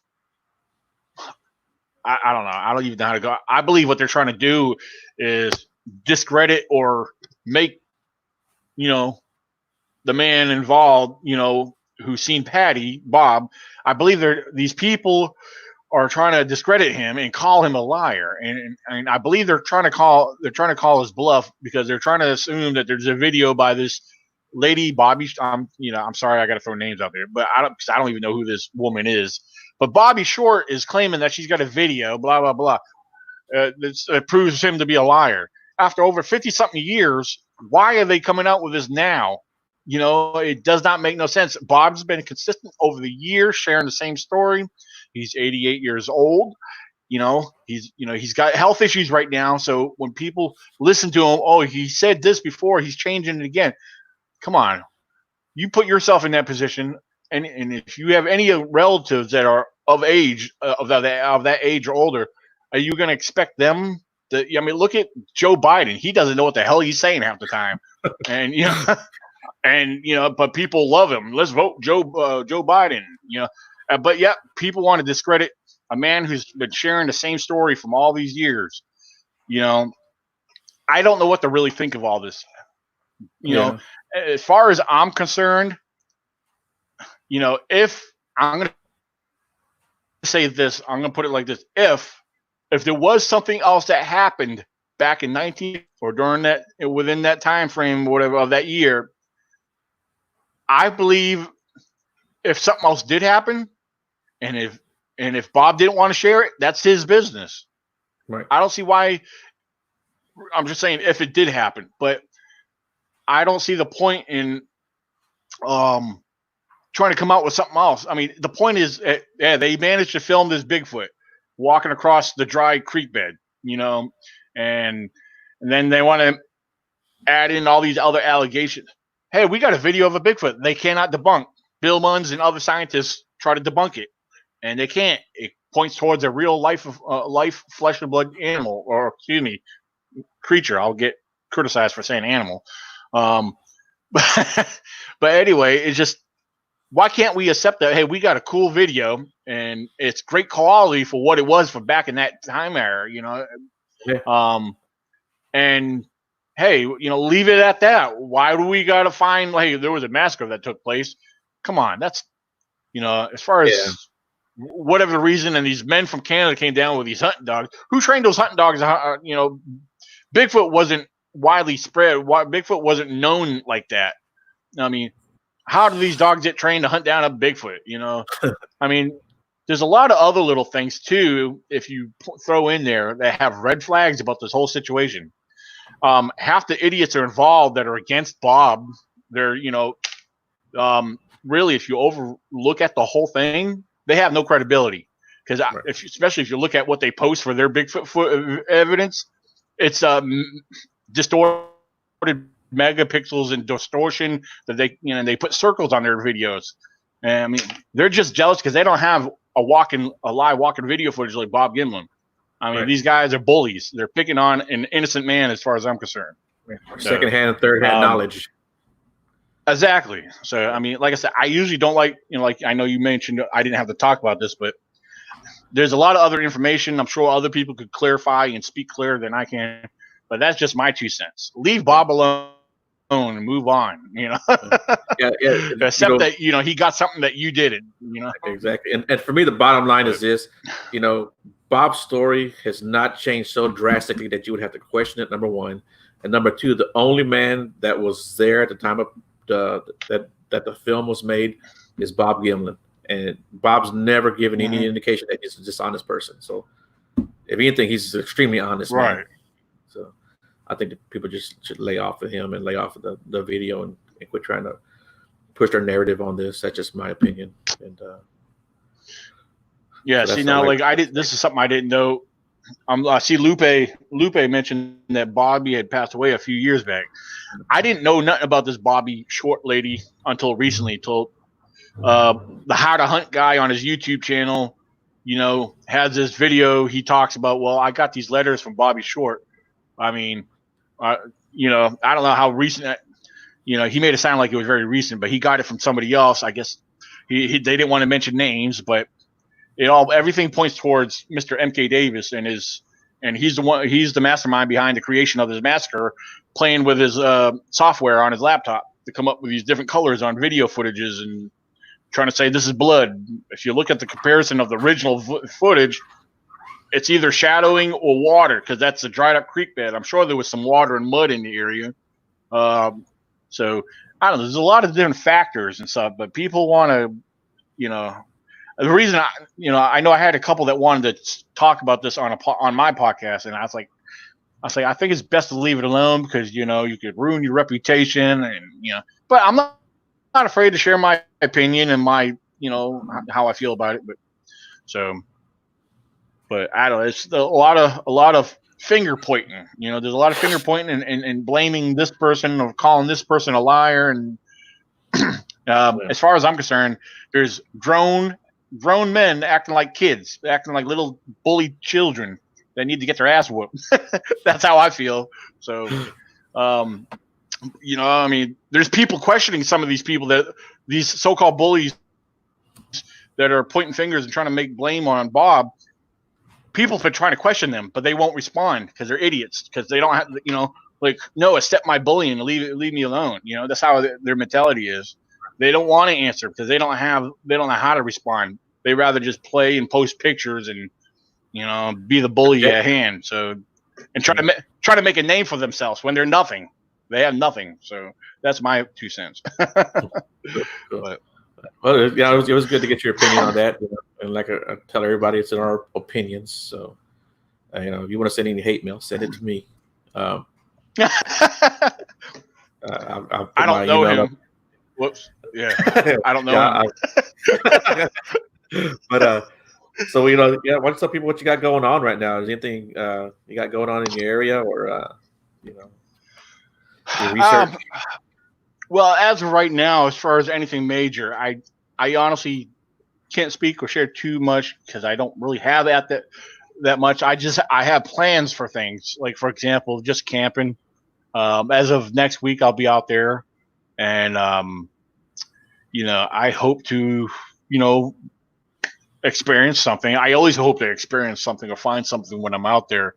I don't know, I don't even know how to go. I believe what they're trying to do is discredit or make, the man involved, who's seen Patty, Bob. I believe these people are trying to discredit him and call him a liar, and I believe they're trying to call his bluff, because they're trying to assume that there's a video by this lady, Bobby. I'm sorry, I got to throw names out there, but I don't even know who this woman is. But Bobby Short is claiming that she's got a video, blah blah blah, that proves him to be a liar. After over 50-something years, why are they coming out with this now? It does not make no sense. Bob's been consistent over the years, sharing the same story. He's 88 years old. He's got health issues right now. So when people listen to him, oh, he said this before, he's changing it again. Come on, you put yourself in that position, and if you have any relatives that are of age, of that age or older, are you going to expect them look at Joe Biden. He doesn't know what the hell he's saying half the time, and but people love him. Let's vote Joe Biden. But yeah, people want to discredit a man who's been sharing the same story from all these years. I don't know what to really think of all this. As far as I'm concerned, if I'm going to say this, I'm going to put it like this: if there was something else that happened back in 19 or within that time frame, whatever of that year, I believe if something else did happen, and if Bob didn't want to share it, that's his business. Right. I don't see why. I'm just saying if it did happen, but I don't see the point in trying to come out with something else. I mean, the point is, they managed to film this Bigfoot walking across the dry creek bed, and then they want to add in all these other allegations. Hey, we got a video of a Bigfoot. They cannot debunk. Bill Munns and other scientists try to debunk it, and they can't. It points towards a real life flesh and blood animal, or excuse me, creature. I'll get criticized for saying animal. But anyway, it's just, why can't we accept that? Hey, we got a cool video, and it's great quality for what it was for back in that time era, Yeah. And hey, leave it at that. Why do we got to find, like, there was a massacre that took place? Come on, that's, as far as whatever the reason, and these men from Canada came down with these hunting dogs. Who trained those hunting dogs? Bigfoot wasn't widely spread. Bigfoot wasn't known like that. I mean, how do these dogs get trained to hunt down a Bigfoot? I mean, there's a lot of other little things too, if you throw in there, that have red flags about this whole situation. Half the idiots are involved that are against Bob. They're, really, if you overlook at the whole thing, they have no credibility. Because especially if you look at what they post for their Bigfoot evidence, it's distorted megapixels and distortion that they put circles on their videos. And I mean, they're just jealous because they don't have a live walking video footage like Bob Gimlin. I mean, These guys are bullies. They're picking on an innocent man, as far as I'm concerned. Second-hand and third-hand knowledge. Exactly. So, I mean, like I said, I usually don't like, like I know you mentioned, I didn't have to talk about this, but there's a lot of other information. I'm sure other people could clarify and speak clearer than I can, but that's just my 2 cents. Leave Bob alone and move on, Except that, he got something that you didn't, Exactly. And for me, the bottom line is this, Bob's story has not changed so drastically that you would have to question it, number one. And number two, the only man that was there at the time of that the film was made is Bob Gimlin. And Bob's never given any indication that he's a dishonest person. So if anything, he's an extremely honest man. So I think that people just should lay off of him and lay off of the video and quit trying to push their narrative on this. That's just my opinion. And see, now, this is something I didn't know. I see Lupe mentioned that Bobby had passed away a few years back. I didn't know nothing about this Bobby Short lady until recently. Till the How to Hunt guy on his YouTube channel, has this video. He talks about, well, I got these letters from Bobby Short. I mean, I don't know how recent. He made it sound like it was very recent, but he got it from somebody else. I guess they didn't want to mention names, but everything points towards Mr. MK Davis and he's the mastermind behind the creation of this massacre, playing with his software on his laptop to come up with these different colors on video footages and trying to say this is blood. If you look at the comparison of the original footage, it's either shadowing or water, because that's a dried up creek bed. I'm sure there was some water and mud in the area. So I don't know. There's a lot of different factors and stuff, but people want to, the reason I know I had a couple that wanted to talk about this on my podcast, and I was like, I think it's best to leave it alone because you could ruin your reputation, and But I'm not afraid to share my opinion and my how I feel about it. But I don't know. It's a lot of finger pointing. There's a lot of finger pointing and blaming this person or calling this person a liar. And as far as I'm concerned, there's grown men acting like kids, acting like little bully children, that need to get their ass whooped. That's how I feel. So, I mean, there's people questioning some of these people, that these so-called bullies that are pointing fingers and trying to make blame on Bob. People have been trying to question them, but they won't respond because they're idiots, because they don't have, like, no, accept my bullying and leave me alone. That's how their mentality is. They don't want to answer because they don't know how to respond. They rather just play and post pictures and, be the bully at hand. So, and try to make a name for themselves when they're nothing. They have nothing. So that's my 2 cents. But, well, yeah, it was good to get your opinion on that. And like I tell everybody, it's in our opinions. So, if you want to send any hate mail, send it to me. I don't know him. Up. Whoops. Yeah, I don't know him. But so why don't tell people what you got going on right now? Is anything you got going on in your area, or your research? Well, as of right now, as far as anything major, I honestly can't speak or share too much because I don't really have that much. I have plans for things, like, for example, just camping. As of next week, I'll be out there, and I hope to experience something. I always hope to experience something or find something when I'm out there.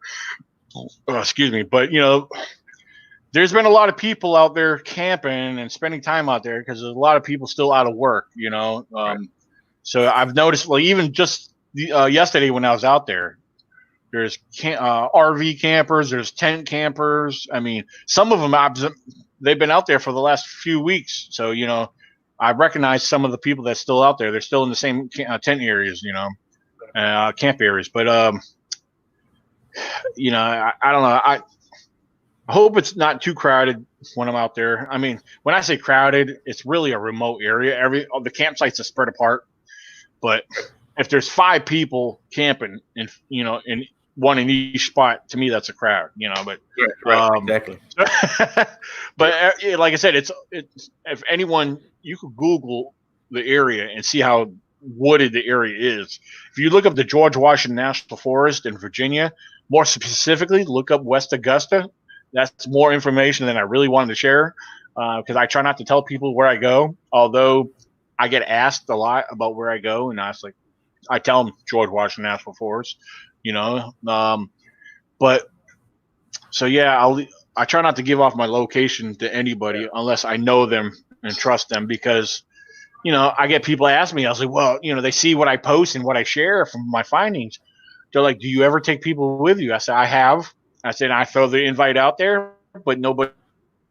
Excuse me, but there's been a lot of people out there camping and spending time out there because there's a lot of people still out of work. Right. So I've noticed, well, even just yesterday when I was out there, there's RV campers, there's tent campers. I mean, some of them they've been out there for the last few weeks. So I recognize some of the people that's still out there. They're still in the same tent areas, camp areas. But I don't know. I hope it's not too crowded when I'm out there. I mean, when I say crowded, it's really a remote area. The campsites are spread apart. But if there's 5 people camping in one in each spot, to me that's a crowd. But right, exactly. But like I said, it's if anyone, you could Google the area and see how wooded the area is. If you look up the George Washington National Forest in Virginia, more specifically, look up West Augusta. That's more information than I really wanted to share, because I try not to tell people where I go, although I get asked a lot about where I go, and I tell them George Washington National Forest, but so yeah, I try not to give off my location to anybody unless I know them and trust them, because I get people ask me, I was like, well, they see what I post and what I share from my findings. They're like, do you ever take people with you? I said, I have. I said, I throw the invite out there, but nobody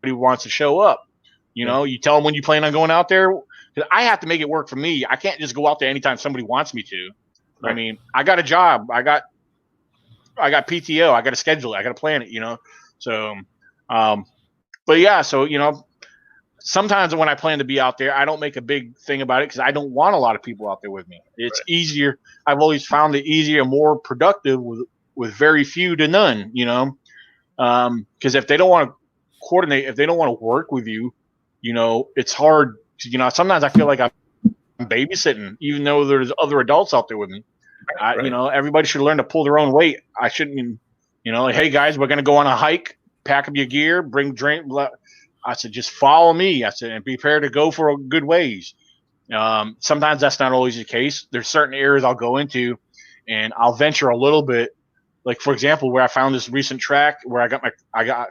wants to show up. You tell them when you plan on going out there, because I have to make it work for me. I can't just go out there anytime somebody wants me to. Right. I mean, I got a job. I got PTO. I got to schedule it. I got to plan it, So, but yeah, so, sometimes when I plan to be out there, I don't make a big thing about it because I don't want a lot of people out there with me. It's easier. I've always found it easier and more productive with very few to none, because if they don't want to coordinate, if they don't want to work with you, it's hard. Sometimes I feel like I'm babysitting, even though there's other adults out there with me. Everybody should learn to pull their own weight. I shouldn't, like, hey guys, we're going to go on a hike, pack up your gear, bring drink. I said, just follow me. I said, and be prepared to go for a good ways. Sometimes that's not always the case. There's certain areas I'll go into and I'll venture a little bit. Like, for example, where I found this recent track where I got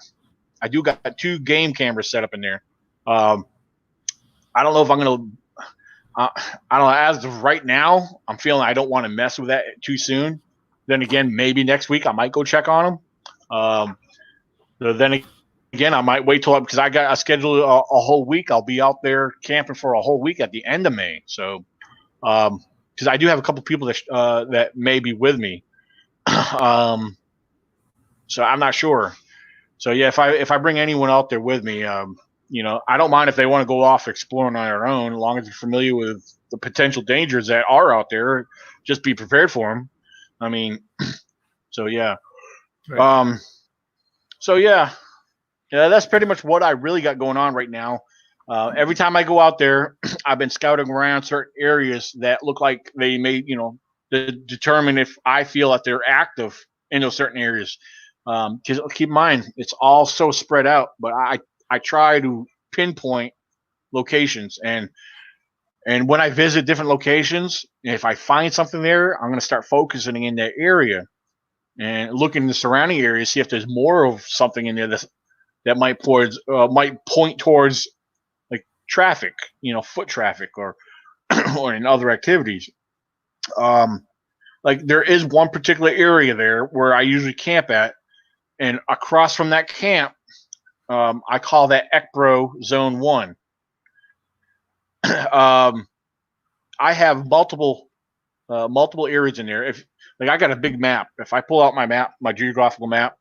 2 game cameras set up in there. I don't know if I'm going to, I don't know. As of right now, I'm feeling I don't want to mess with that too soon. Then again, maybe next week I might go check on them. Then again, I might wait till, because I scheduled a whole week. I'll be out there camping for a whole week at the end of May. So, because I do have a couple people that may be with me. So I'm not sure. So yeah, if I bring anyone out there with me, I don't mind if they want to go off exploring on their own, as long as they're familiar with the potential dangers that are out there. Just be prepared for them. I mean, so yeah. Right. So yeah, that's pretty much what I really got going on right now. Every time I go out there, I've been scouting around certain areas that look like they may, determine if I feel that they're active in those certain areas. Because keep in mind, it's all so spread out. But I try to pinpoint locations, and when I visit different locations, if I find something there, I'm going to start focusing in that area and look in the surrounding area, see if there's more of something in there that might point towards like traffic, foot traffic or or in other activities. Like there is one particular area there where I usually camp at, and across from that camp, I call that ECBRO Zone 1. I have multiple areas in there. If like I got a big map, if I pull out my geographical map,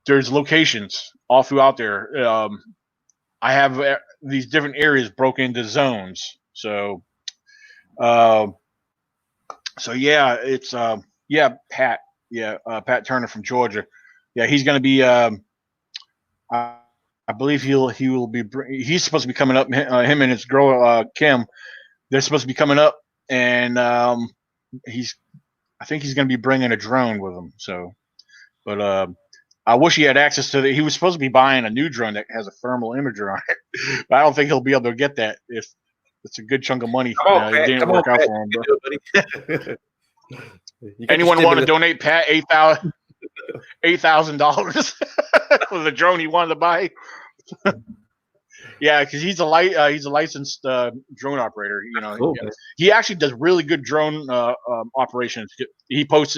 there's locations all throughout there. I have these different areas broken into zones. So, yeah, it's Pat, Pat Turner from Georgia. Yeah, he's going to be. I believe he will be. He's supposed to be coming up. Him and his girl Kim, they're supposed to be coming up, and I think he's going to be bringing a drone with him. So, but I wish he had access to it. He was supposed to be buying a new drone that has a thermal imager on it, but I don't think he'll be able to get that. If it's a good chunk of money, it didn't work out for him. Bro. Anyone want to donate Pat $8,000 for the drone he wanted to buy? Yeah, because he's a licensed drone operator. Cool. He actually does really good drone operations. He posts.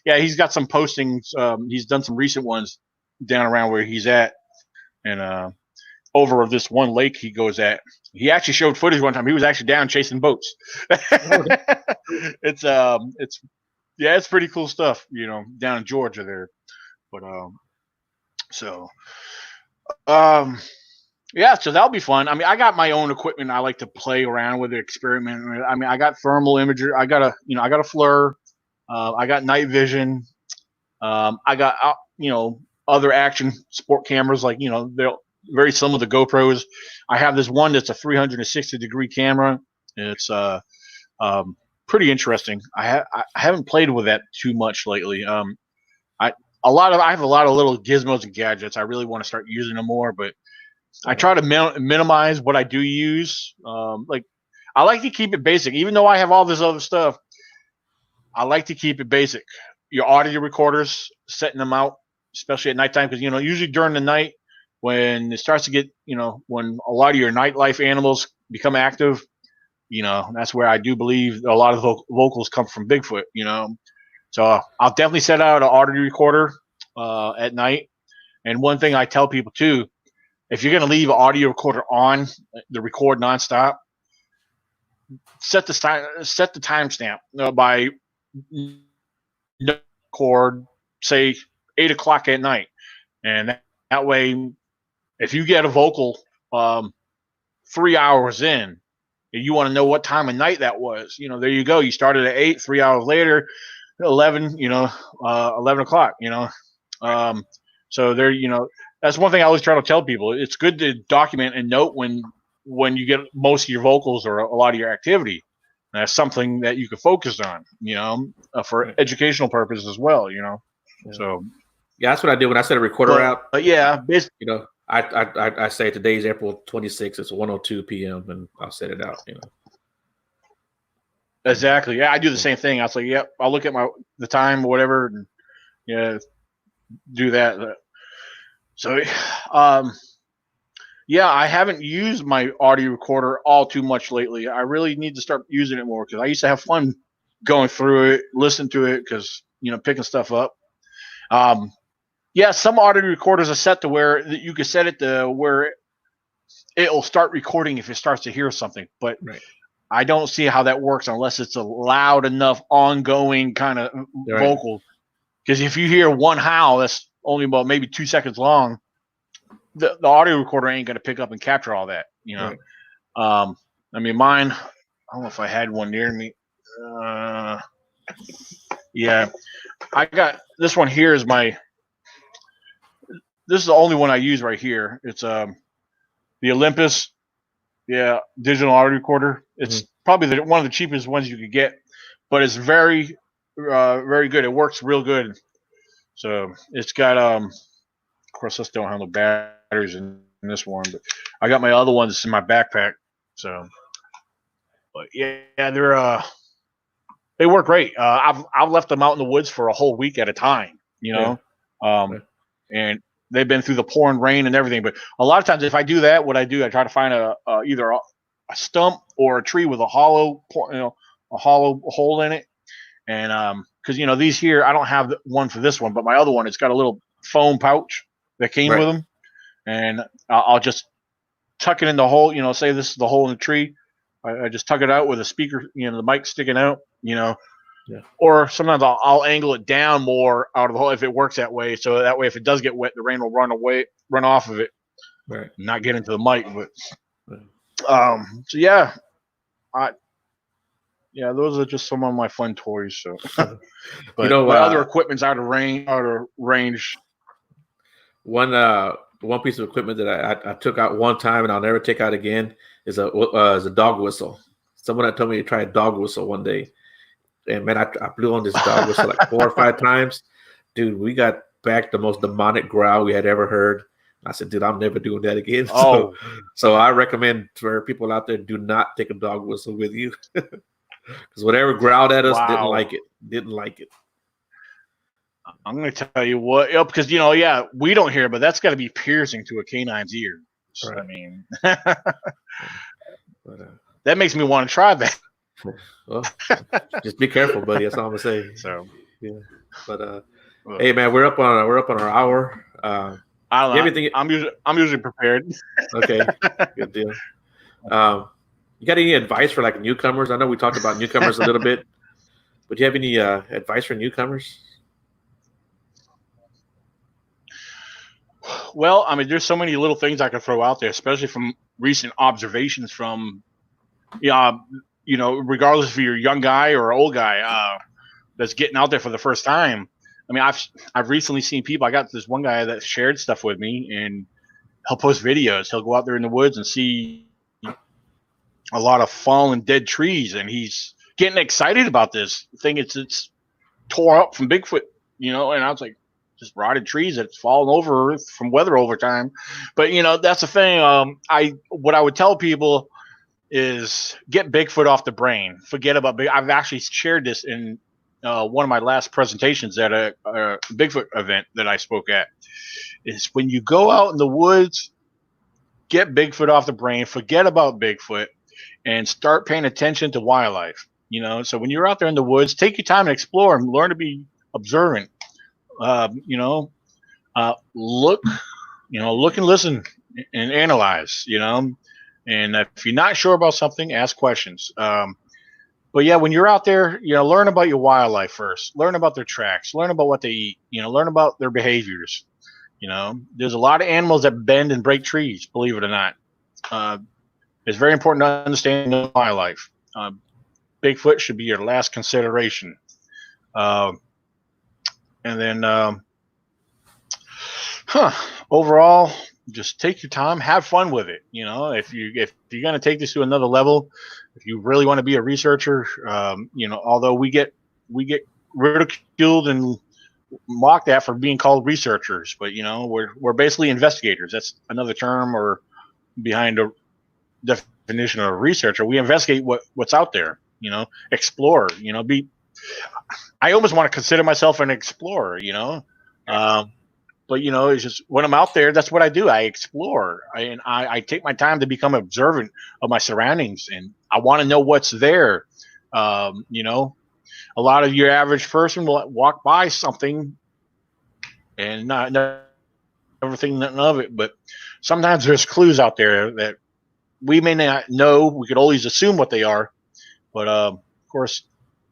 He's got some postings. He's done some recent ones down around where he's at, and over this one lake he goes at. He actually showed footage one time. He was actually down chasing boats. It's pretty cool stuff. Down in Georgia there, but so that'll be fun. I mean, I got my own equipment. I like to play around with it, experiment. I mean, I got thermal imager. I got a FLIR. I got night vision. I got other action sport cameras like they're very similar to GoPros. I have this one that's a 360-degree camera. It's pretty interesting. I haven't played with that too much lately. I have a lot of little gizmos and gadgets. I really want to start using them more, but I try to minimize what I do use. Like I like to keep it basic, even though I have all this other stuff. I like to keep it basic. Your audio recorders, setting them out, especially at nighttime, because usually during the night when it starts to get, when a lot of your nightlife animals become active, that's where I do believe a lot of vocals come from Bigfoot. So I'll definitely set out an audio recorder at night. And one thing I tell people too, if you're going to leave an audio recorder on the record nonstop, set the timestamp by record, say 8 o'clock at night, and that way, if you get a vocal 3 hours in, and you want to know what time of night that was, there you go. You started at 8, 3 hours later, 11, 11 o'clock. So there, that's one thing I always try to tell people. It's good to document and note when you get most of your vocals or a lot of your activity. And that's something that you can focus on, for educational purposes as well, Yeah. So that's what I do when I set a recorder out. But yeah, basically, I say today's April 26th. It's 1:02 p.m. and I'll set it out. Exactly. Yeah, I do the same thing. I was like, yep. I'll look at the time or whatever, and do that. So, I haven't used my audio recorder all too much lately. I really need to start using it more because I used to have fun going through it, listening to it, because picking stuff up. Some audio recorders are set to where you can set it to where it'll start recording if it starts to hear something, but right. I don't see how that works unless it's a loud enough ongoing kind of vocal. Because if you hear one howl that's only about maybe 2 seconds long, the audio recorder ain't going to pick up and capture all that, Right. I mean, mine, I don't know if I had one near me. I got this one here this is the only one I use right here. It's the Olympus, digital audio recorder. It's probably one of the cheapest ones you could get, but it's very, very good. It works real good. So it's got of course I still don't have no batteries in this one, but I got my other ones in my backpack. So, but yeah, they work great. I've left them out in the woods for a whole week at a time. Yeah. Um, and they've been through the pouring rain and everything. But a lot of times, if I do that, what I do, I try to find either a stump or a tree with a hollow hole in it. And because these here, I don't have one for this one, but my other one, it's got a little foam pouch that came with them, and I'll just tuck it in the hole. Say this is the hole in the tree. I just tuck it out with a speaker, the mic sticking out. Yeah. Or sometimes I'll angle it down more out of the hole if it works that way. So that way, if it does get wet, the rain will run off of it, not get into the mic. But so yeah, those are just some of my fun toys. So, but my other equipment's out of range. One piece of equipment that I took out one time and I'll never take out again is a dog whistle. Someone had told me to try a dog whistle one day. And man, I blew on this dog whistle like 4 or 5 times. Dude, we got back the most demonic growl we had ever heard. I said, dude, I'm never doing that again. So I recommend for people out there, do not take a dog whistle with you. Because whatever growled at us didn't like it. I'm going to tell you what, because, we don't hear it, but that's got to be piercing to a canine's ear. Right. I mean, that makes me want to try that. Well, just be careful, buddy. That's all I'm gonna say. So yeah, but hey, man, we're up on our hour. I don't know. I'm usually prepared. Okay, good deal. You got any advice for like newcomers? I know we talked about newcomers a little bit, but do you have any advice for newcomers? Well, I mean, there's so many little things I can throw out there, especially from recent observations from, regardless if you're a young guy or an old guy that's getting out there for the first time. I mean, I've recently seen people. I got this one guy that shared stuff with me, and he'll post videos. He'll go out there in the woods and see a lot of fallen dead trees, and he's getting excited about this thing. It's tore up from Bigfoot, and I was like, just rotted trees that's fallen over from weather over time. But that's the thing. What I would tell people is get Bigfoot off the brain. Forget about I've actually shared this in one of my last presentations at a Bigfoot event that I spoke at. Is when you go out in the woods, get Bigfoot off the brain. Forget about Bigfoot and start paying attention to wildlife. So when you're out there in the woods, take your time and explore and learn to be observant. Look and listen and analyze. And if you're not sure about something, ask questions. But yeah, when you're out there, learn about your wildlife first. Learn about their tracks. Learn about what they eat. Learn about their behaviors. There's a lot of animals that bend and break trees, believe it or not. It's very important to understand wildlife. Bigfoot should be your last consideration. And then, overall, just take your time, have fun with it. If you're going to take this to another level, if you really want to be a researcher, although we get ridiculed and mocked at for being called researchers, but we're basically investigators. That's another term or behind a definition of a researcher. We investigate what's out there. Explore. I almost want to consider myself an explorer. But it's just when I'm out there, that's what I do. I explore, and I take my time to become observant of my surroundings, and I want to know what's there. A lot of your average person will walk by something and never think nothing of it. But sometimes there's clues out there that we may not know. We could always assume what they are, but of course,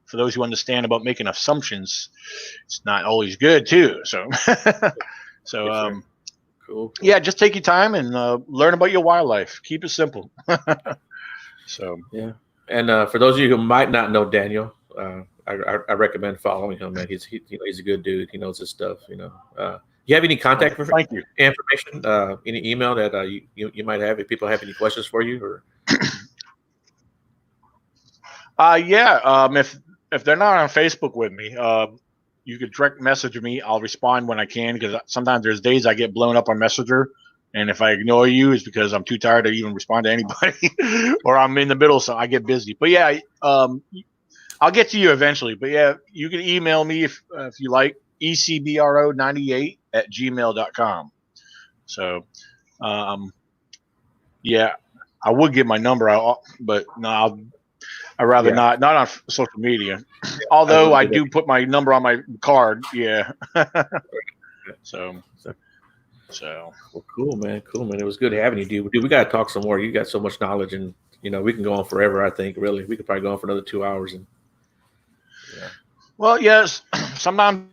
for those who understand about making assumptions, it's not always good too. So. So, cool. Yeah, just take your time and learn about your wildlife. Keep it simple. So, yeah. And for those of you who might not know Daniel, I recommend following him. Man, he's a good dude. He knows his stuff. You have any contact information? Any email that you might have if people have any questions for you? Or yeah. If they're not on Facebook with me, you could direct message me. I'll respond when I can, because sometimes there's days I get blown up on Messenger, and if I ignore you, it's because I'm too tired to even respond to anybody, or I'm in the middle, so I get busy. But yeah, I'll get to you eventually. But yeah, you can email me if you like, ecbro98@gmail.com. So, yeah, I would get my number out, but no, I'd rather not on social media. Although I do put my number on my card. Yeah. So Well, cool, man. Cool, man. It was good having you, dude. We got to talk some more. You got so much knowledge, and we can go on forever. I think, really, we could probably go on for another 2 hours. And well, yes, sometimes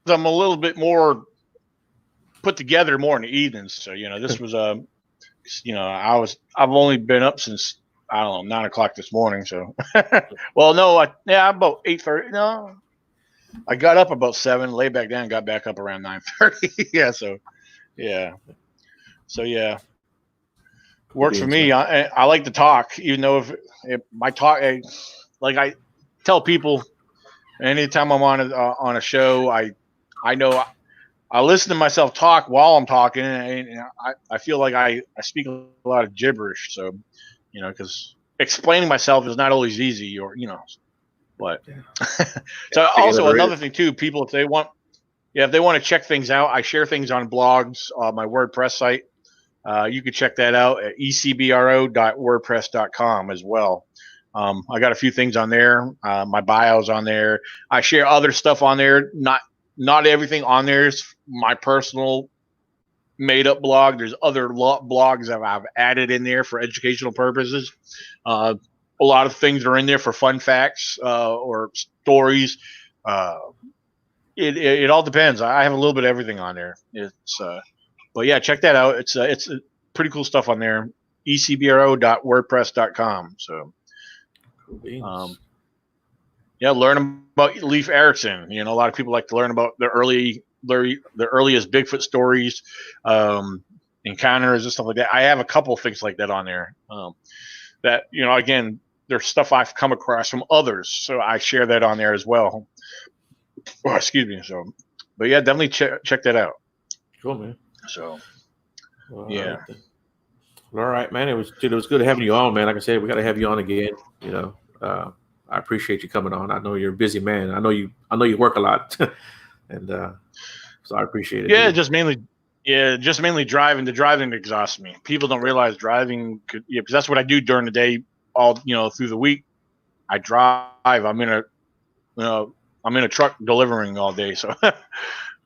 I'm a little bit more put together more in the evenings. So this was I've only been up since, I don't know, 9 o'clock this morning. So, well, no, about 8:30. No, I got up about 7, lay back down, got back up around 9:30. Yeah, so works for me. I like to talk, even though if my talk, like I tell people, anytime I'm on a show, I know I listen to myself talk while I'm talking, and I feel like I speak a lot of gibberish. So, because explaining myself is not always easy, or but so also another thing too, people, if they want to check things out, I share things on blogs on my WordPress site. You can check that out at ecbro.wordpress.com as well. I got a few things on there. My bio's on there. I share other stuff on there. Not everything on there is my personal made up blog. There's other blogs that I've added in there for educational purposes. A lot of things are in there for fun facts or stories. It all depends. I have a little bit of everything on there. But yeah, check that out. It's pretty cool stuff on there. ecbro.wordpress.com. So, learn about Leif Erikson. A lot of people like to learn about the earliest Bigfoot stories, encounters and stuff like that. I have a couple things like that on there. That again, there's stuff I've come across from others, so I share that on there as well. Oh, excuse me. So, but yeah, definitely check that out. Cool, man. So, yeah. All right, man. It was good having you on, man. Like I said, we got to have you on again. I appreciate you coming on. I know you're a busy man. I know you work a lot, and so I appreciate it. Yeah, dude. just mainly driving. The driving exhausts me. People don't realize driving because that's what I do during the day. All through the week, I drive. I'm in a truck delivering all day. So,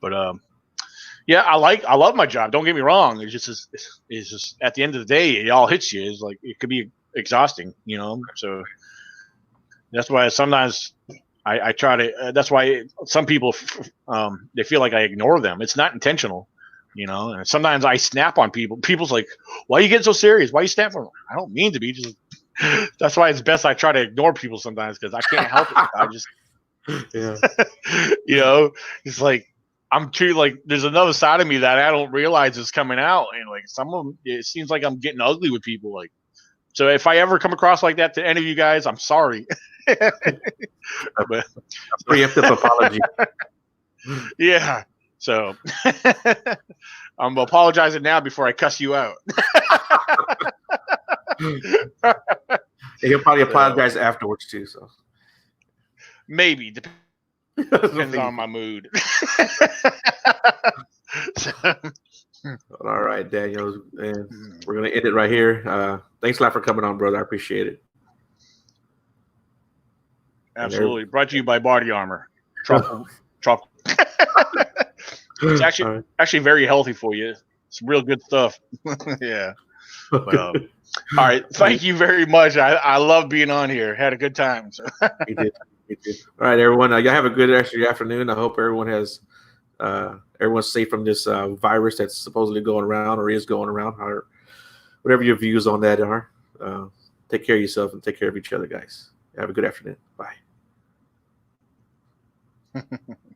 but yeah, I love my job. Don't get me wrong. It's just at the end of the day, it all hits you. It's like it could be exhausting, So that's why sometimes I try to. That's why some people they feel like I ignore them. It's not intentional, And sometimes I snap on people. People's like, "Why are you getting so serious? Why are you snapping?" I don't mean to be. Just that's why it's best I try to ignore people sometimes, because I can't help it. I just it's like. I'm too there's another side of me that I don't realize is coming out, and some of them, it seems like I'm getting ugly with people. So if I ever come across like that to any of you guys, I'm sorry. But preemptive apology. Yeah. So I'm apologizing now before I cuss you out. He'll probably apologize afterwards too. So maybe. Depends on my mood. All right, Daniel, and we're gonna end it right here. Thanks a lot for coming on, brother. I appreciate it. Absolutely. Brought to you by Body Armor. Truffle. It's actually very healthy for you. It's real good stuff. Yeah. But, all right. Thank you very much. I love being on here. Had a good time. So. You did. All right, everyone. Y'all have a good rest of your afternoon. I hope everyone has everyone's safe from this virus that's supposedly going around or is going around. Or whatever your views on that are. Take care of yourself and take care of each other, guys. Have a good afternoon. Bye.